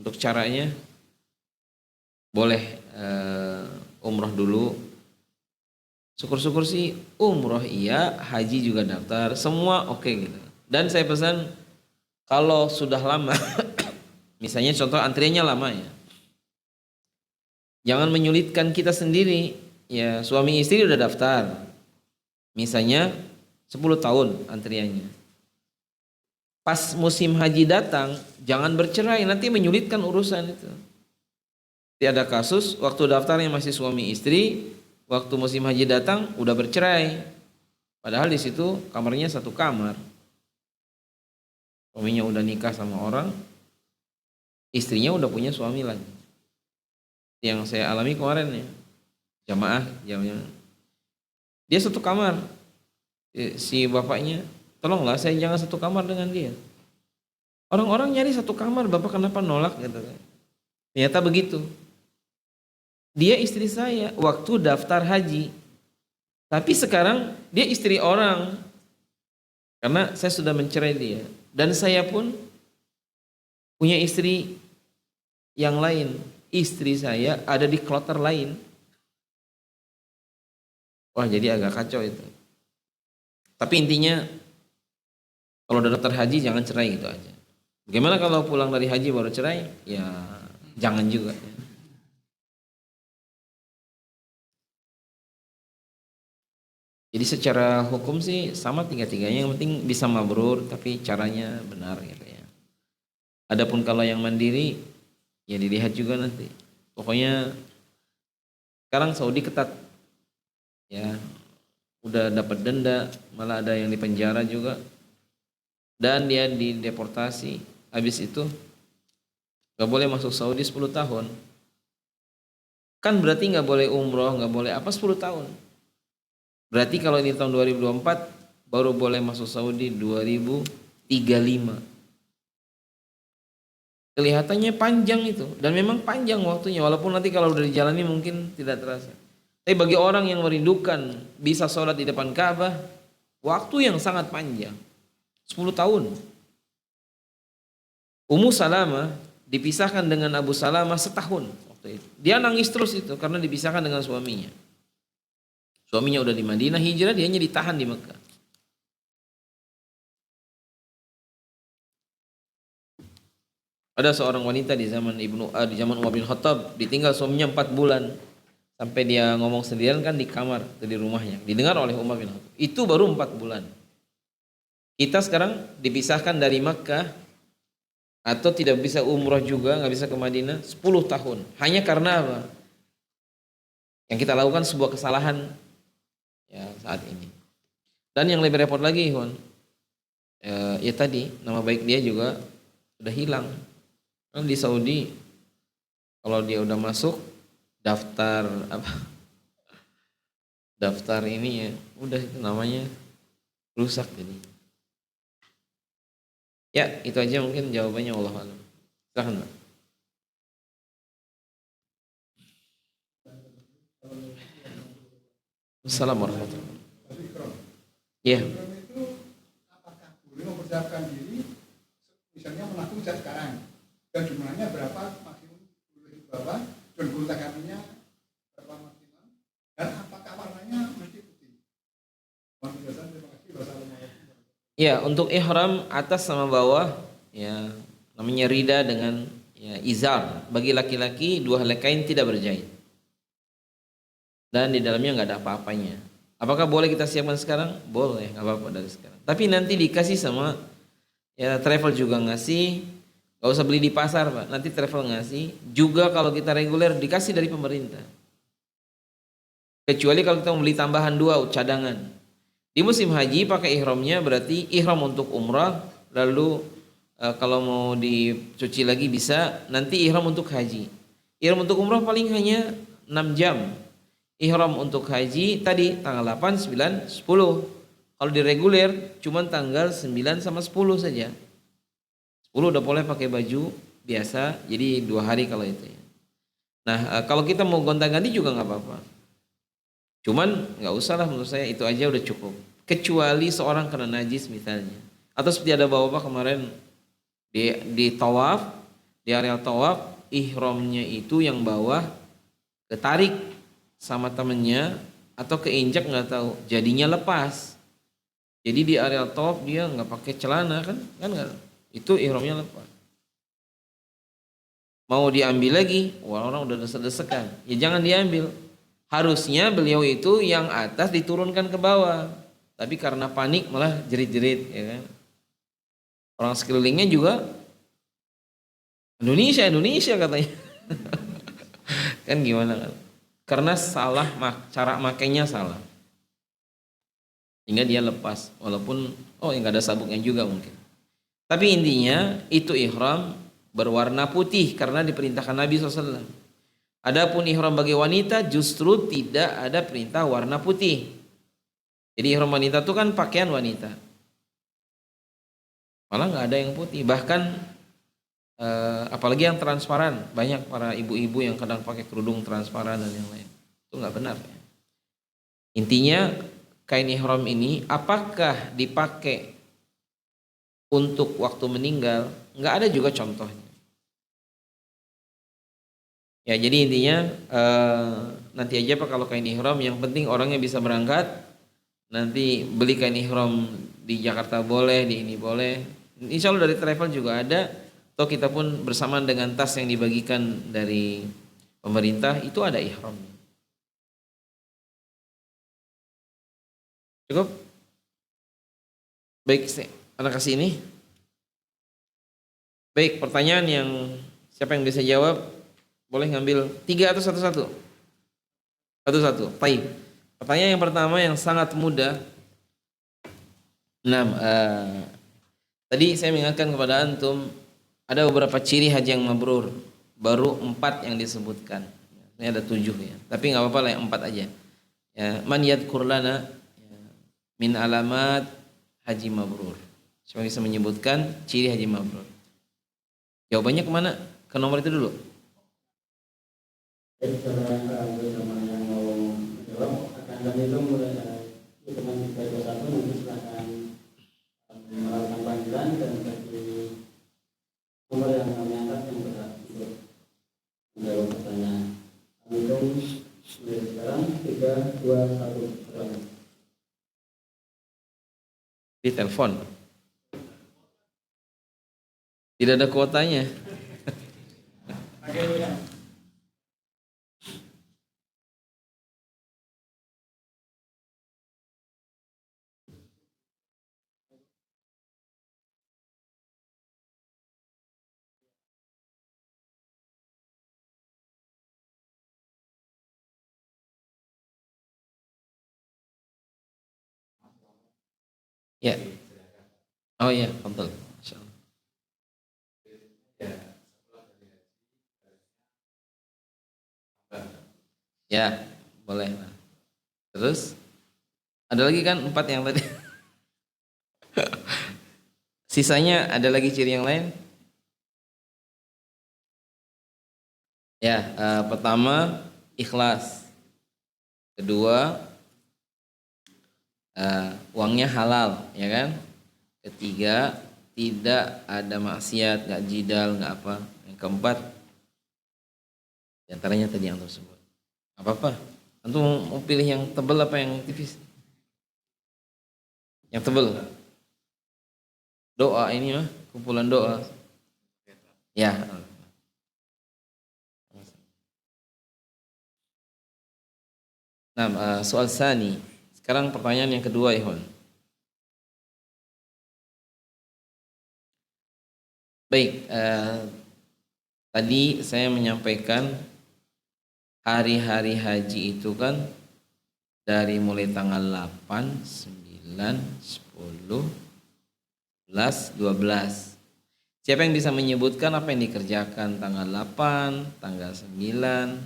untuk caranya boleh umroh dulu. Syukur-syukur sih umroh iya, haji juga daftar, semua oke gitu. Dan saya pesan kalau sudah lama, misalnya contoh antriannya lama ya, jangan menyulitkan kita sendiri. Ya suami istri udah daftar, misalnya 10 tahun antriannya. Pas musim haji datang, jangan bercerai, nanti menyulitkan urusan itu. Tiada kasus waktu daftarnya masih suami istri, waktu musim haji datang udah bercerai. Padahal di situ kamarnya satu kamar. Suaminya udah nikah sama orang, istrinya udah punya suami lagi. Yang saya alami kemarin ya, jamaah. Dia satu kamar. Si bapaknya, tolonglah saya jangan satu kamar dengan dia. Orang-orang nyari satu kamar, bapak kenapa nolak gitu. Ternyata begitu. Dia istri saya waktu daftar haji. Tapi sekarang dia istri orang. Karena saya sudah mencerai dia. Dan saya pun punya istri yang lain. Istri saya ada di kloter lain. Wah jadi agak kacau itu. Tapi intinya kalau udah daftar haji jangan cerai gitu aja. Bagaimana kalau pulang dari haji baru cerai? Ya jangan juga. Jadi secara hukum sih sama tiga-tiganya, yang penting bisa mabrur tapi caranya benar gitu ya. Adapun kalau yang mandiri ya dilihat juga nanti. Pokoknya sekarang Saudi ketat ya, udah dapat denda, malah ada yang dipenjara juga, dan dia dideportasi. Habis itu gak boleh masuk Saudi 10 tahun. Kan berarti gak boleh umroh, gak boleh apa 10 tahun. Berarti kalau ini tahun 2024 baru boleh masuk Saudi 2035. Kelihatannya panjang itu, dan memang panjang waktunya, walaupun nanti kalau udah dijalani mungkin tidak terasa. Tapi bagi orang yang merindukan bisa sholat di depan Ka'bah, waktu yang sangat panjang, 10 tahun. Ummu Salamah dipisahkan dengan Abu Salamah setahun waktu itu. Dia nangis terus itu karena dipisahkan dengan suaminya. Suaminya udah di Madinah hijrah, dianya ditahan di Mekah. Ada seorang wanita di zaman Umar bin Khattab, ditinggal suaminya 4 bulan. Sampai dia ngomong sendirian kan di kamar atau di rumahnya. Didengar oleh Umar bin Khattab. Itu baru 4 bulan. Kita sekarang dipisahkan dari Makkah atau tidak bisa umrah juga, nggak bisa ke Madinah 10 tahun. Hanya karena apa? Yang kita lakukan sebuah kesalahan ya saat ini. Dan yang lebih repot lagi, Ikhwan, ya tadi nama baik dia juga sudah hilang. Kan di Saudi kalau dia udah masuk daftar ini ya, udah itu namanya rusak jadi. Ya, itu aja mungkin jawabannya, Allah a'lam. Silakan, Pak. Assalamualaikum warahmatullahi wabarakatuh. Iya. Itu apakah boleh mempersiapkan diri misalnya menabung sejak sekarang dan jumlahnya berapa maksimum boleh dibawa dan gonta gantinya berapa maksimum dan apakah warnanya mesti putih. Mohon penjelasan, terima kasih. Wassalamualaikum. Ya, untuk ihram atas sama bawah ya namanya rida dengan ya izar. Bagi laki-laki dua helai kain tidak berjahit. Dan di dalamnya nggak ada apa-apanya. Apakah boleh kita siapkan sekarang? Boleh, nggak apa-apa dari sekarang. Tapi nanti dikasih sama ya travel juga ngasih. Nggak usah beli di pasar, Pak. Nanti travel ngasih. Juga kalau kita reguler dikasih dari pemerintah. Kecuali kalau kita mau beli tambahan dua cadangan. Di musim haji pakai ihramnya berarti ihram untuk umrah, lalu kalau mau dicuci lagi bisa, nanti ihram untuk haji. Ihram untuk umrah paling hanya 6 jam. Ihram untuk haji tadi tanggal 8, 9, 10. Kalau di reguler cuma tanggal 9 sama 10 saja. 10 udah boleh pakai baju biasa, jadi 2 hari kalau itu ya. Nah, kalau kita mau gonta-ganti juga nggak apa-apa. Cuman nggak usah lah, menurut saya itu aja udah cukup. Kecuali seorang kena najis misalnya. Atau seperti ada bapak kemarin di tawaf, di area tawaf, ihramnya itu yang bawah ketarik sama temennya atau keinjak nggak tahu, jadinya lepas. Jadi di area tawaf dia nggak pakai celana kan nggak, itu ihramnya lepas. Mau diambil lagi, orang udah desek-desekan, ya jangan diambil. Harusnya beliau itu yang atas diturunkan ke bawah, tapi karena panik malah jerit-jerit, ya kan? Orang sekelilingnya juga Indonesia katanya, kan gimana kan? Karena salah cara makainya salah, sehingga dia lepas, walaupun nggak ada sabuknya juga mungkin. Tapi intinya itu ihram berwarna putih karena diperintahkan Nabi SAW. Adapun ihram bagi wanita justru tidak ada perintah warna putih. Jadi ihram wanita itu kan pakaian wanita. Malah nggak ada yang putih. Bahkan apalagi yang transparan. Banyak para ibu-ibu yang kadang pakai kerudung transparan dan yang lain. Itu nggak benar. Ya. Intinya kain ihram ini apakah dipakai untuk waktu meninggal? Nggak ada juga contohnya. Ya, jadi intinya nanti aja Pak kalau kain ihram, yang penting orangnya bisa berangkat. Nanti beli kain ihram di Jakarta boleh, di ini boleh. Insya Allah dari travel juga ada. Atau kita pun bersamaan dengan tas yang dibagikan dari pemerintah itu ada ihram. Cukup? Baik, anak kasih ini. Baik, pertanyaan yang siapa yang bisa jawab? Boleh ngambil 3 atau satu-satu? Satu-satu. Baik. Pertanyaan yang pertama yang sangat mudah. Tadi saya mengingatkan kepada antum ada beberapa ciri haji yang mabrur. Baru 4 yang disebutkan. Ini ada 7 ya. Tapi nggak apa-apa lah, yang 4 aja. Ya, man yadhkur lana min alamat haji mabrur. Siapa bisa menyebutkan ciri haji mabrur? Jawabannya kemana? Ke nomor itu dulu. Jadi bersama yang mau menjawab akan kami itu mulai hitungan 3, 2, 1 nanti silahkan melakukan panggilan dan bagi nomor yang kami angkat yang berhak untuk menjawab pertanyaan. Kami hitung mulai sekarang 3, 2, 1. Di telepon. Tidak ada kuotanya. Ya. Oh ya, betul. Insyaallah. Ya, boleh. Terus ada lagi kan 4 yang tadi. Sisanya ada lagi ciri yang lain? Ya, pertama ikhlas. Kedua uangnya halal, ya kan? Ketiga tidak ada maksiat, nggak jidal, nggak apa. Yang keempat, di antaranya tadi yang tersebut. Apa-apa? Antum mau pilih yang tebal apa yang tipis? Yang tebal. Doa ini mah, kumpulan doa. Ya. Nah, soal sani. Sekarang pertanyaan yang kedua, Ikhwan. Baik, tadi saya menyampaikan hari-hari haji itu kan dari mulai tanggal 8, 9, 10, 11, 12. Siapa yang bisa menyebutkan apa yang dikerjakan tanggal 8, tanggal 9,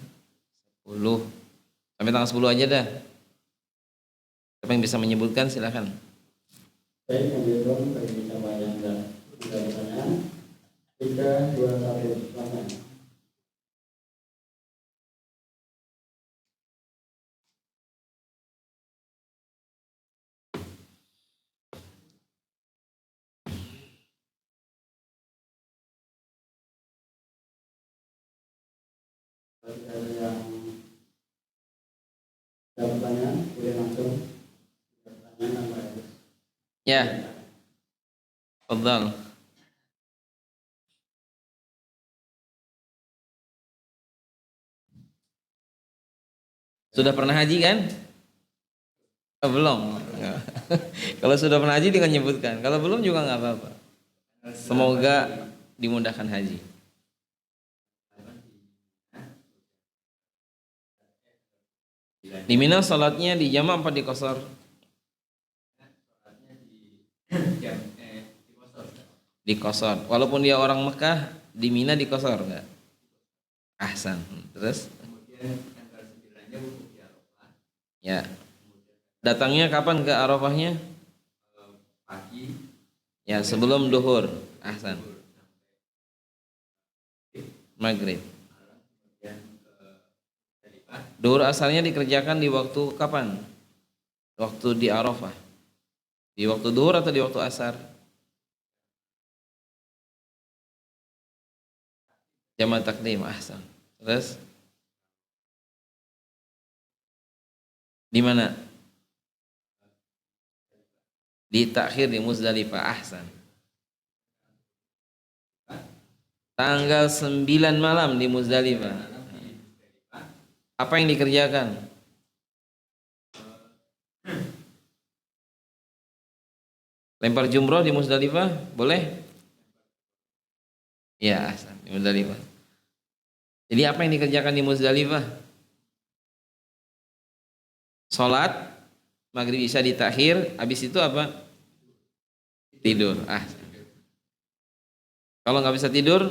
10, sampai tanggal 10 aja dah. Siapa yang bisa menyebutkan silakan. Baik, yang didorong bagi sama yang tidak pertanyaan. 3, 2, 1, silakan. Bagi ada yang ada pertanyaan, boleh langsung pertanyaan apa ya? Ya, fadhal. Sudah pernah haji kan? Oh, belum. Kalau sudah pernah haji dengan nyebutkan. Kalau belum juga nggak apa-apa. Semoga dimudahkan haji. Di Mina salatnya di jama apa di qasar? Di qasar. Walaupun dia orang Mekah, di Mina di qasar enggak? Ahsan. Terus? Ya. Datangnya kapan ke Arafahnya? Pagi. Ya, sebelum duhur. Ahsan. Maghrib. Duhur asalnya dikerjakan di waktu kapan? Waktu di Arafah. Di waktu duhur atau di waktu asar? Jama' takdim, ahsan. Terus? Di mana? Di takhir di Muzdalifah, ahsan. Tanggal 9 malam di Muzdalifah. Apa yang dikerjakan? Lempar jumroh di Muzdalifah, boleh? Ya, ahsan, di Muzdalifah. Jadi apa yang dikerjakan di Muzdalifah? Salat maghrib isya di takhir, habis itu apa? Tidur. Kalau nggak bisa tidur,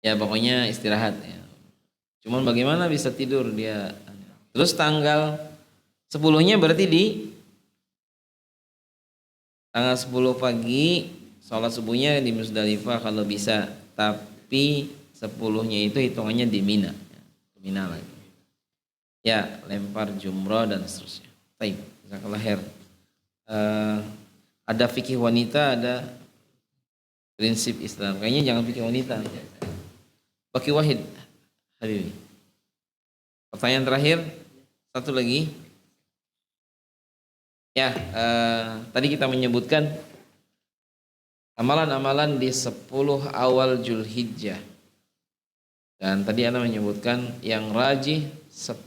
ya pokoknya istirahat. Ya. Cuman bagaimana bisa tidur dia? Terus tanggal 10-nya berarti di tanggal 10 pagi sholat subuhnya di Muzdalifah kalau bisa. Tapi 10-nya itu hitungannya di Mina. Mina lagi. Ya, lempar jumroh dan seterusnya. Baik, jazakallah khair. Ada fikih wanita, ada prinsip Islam. Kayaknya jangan fikih wanita. Baki Wahid, Habibi. Pertanyaan terakhir, satu lagi. Ya, tadi kita menyebutkan amalan-amalan di 10 awal Zulhijjah. Dan tadi Anda menyebutkan yang rajih 10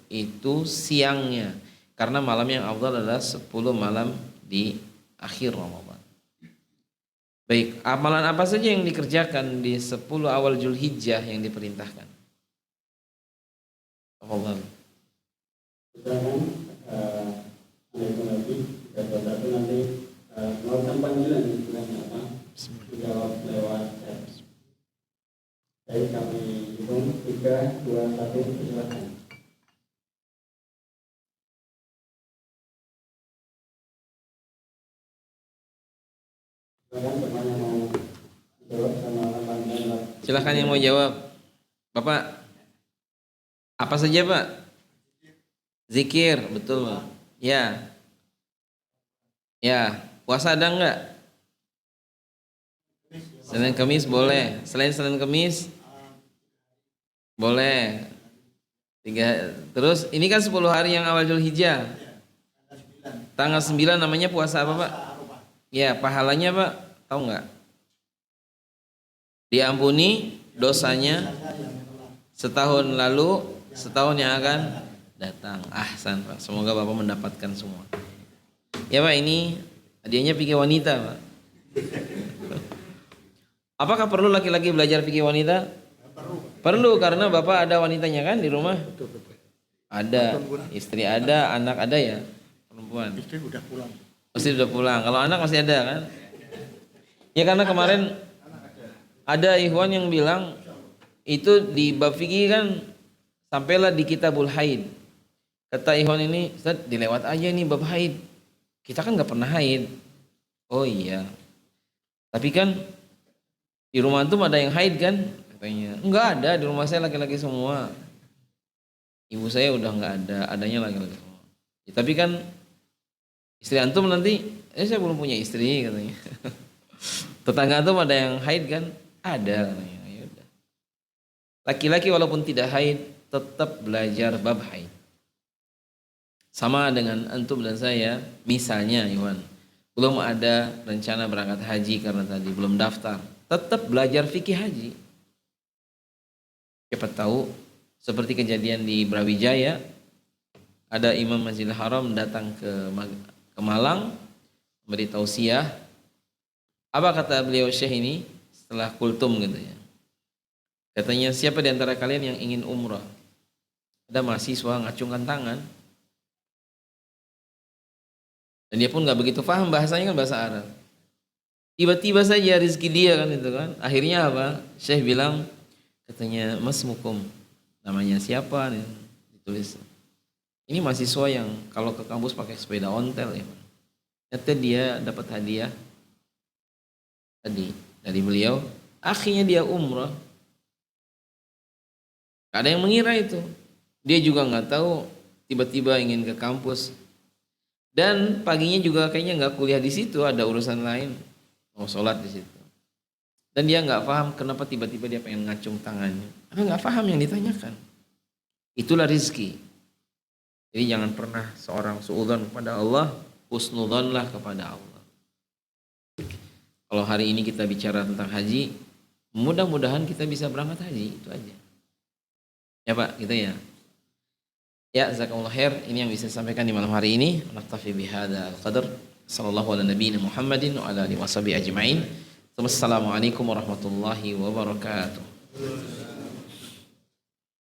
itu siangnya. Karena malam yang afdal adalah 10 malam di akhir Ramadan. Baik, amalan apa saja yang dikerjakan di 10 awal Zulhijjah yang diperintahkan? Allah. Silakan, ada lagi, kita satu nanti melakukan panggilan istilahnya apa? Dijawab lewat chat. Baik, kami hitung 3, 2, 1, silakan. Silakan teman yang mau jawab sama panggilan. Silakan yang mau jawab. Bapak, apa saja Pak? Zikir, betul Pak. Ya. Ya, Puasa ada enggak? Senin Kamis boleh. Selain Senin Kamis boleh. Terus ini kan 10 hari yang awal Dzulhijjah. Tanggal 9 namanya puasa apa, Pak? Ya, pahalanya, Pak, tahu enggak? Diampuni dosanya setahun lalu, setahun yang akan datang. Ahsan, Pak. Semoga Bapak mendapatkan semua. Ya, Pak, ini hadiahnya fikih wanita, Pak. Apakah perlu laki-laki belajar fikih wanita? Perlu, karena Bapak ada wanitanya kan di rumah? Ada, istri ada, anak ada ya? Perempuan. Istri udah pulang. Istri udah pulang. Kalau anak masih ada kan? Ya karena kemarin ada ikhwan yang bilang itu di bab fikih kan sampailah di Kitabul Haid. Kata ikhwan ini, Ustaz, dilewat aja nih bab haid. Kita kan nggak pernah haid. Oh iya. Tapi kan di rumah antum ada yang haid kan? Katanya. Enggak ada, di rumah saya laki-laki semua. Ibu saya udah nggak ada, adanya laki-laki semua. Ya, tapi kan istri antum nanti, saya belum punya istri katanya. Tetangga antum ada yang haid kan? Ada katanya. Ya udah. Laki-laki walaupun tidak haid tetap belajar bab haid. Sama dengan antum dan saya, misalnya Iwan, belum ada rencana berangkat haji karena tadi belum daftar, tetap belajar fikih haji. Siapa tahu seperti kejadian di Brawijaya, ada imam Masjidil Haram datang ke Malang memberi tausiah. Apa kata beliau Syekh ini setelah kultum gitu ya? Katanya, siapa di antara kalian yang ingin umrah? Ada mahasiswa ngacungkan tangan. Dan dia pun nggak begitu paham, bahasanya kan bahasa Arab. Tiba-tiba saja rezeki dia kan itu kan. Akhirnya apa? Syekh bilang, katanya, Mas Mukum, namanya siapa nih? Ditulis. Ini mahasiswa yang kalau ke kampus pakai sepeda ontel ya. Ternyata dia dapat hadiah tadi dari beliau. Akhirnya dia umrah. Gak ada yang mengira itu. Dia juga nggak tahu, tiba-tiba ingin ke kampus. Dan paginya juga kayaknya nggak kuliah di situ, ada urusan lain, mau sholat di situ. Dan dia nggak paham kenapa tiba-tiba dia pengen ngacung tangannya. Karena nggak paham yang ditanyakan. Itulah rizki. Jadi jangan pernah seorang suudzon kepada Allah, husnudzonlah kepada Allah. Kalau hari ini kita bicara tentang haji, mudah-mudahan kita bisa berangkat haji, itu aja. Ya Pak, gitu ya. Ya, jazakumullah khair. Ini yang bisa saya sampaikan di malam hari ini. Naktafi bihadzal qadar. Sallallahu ala nabiyina Muhammadin wa ala alihi washabihi ajmain. Wassalamualaikum warahmatullahi wabarakatuh.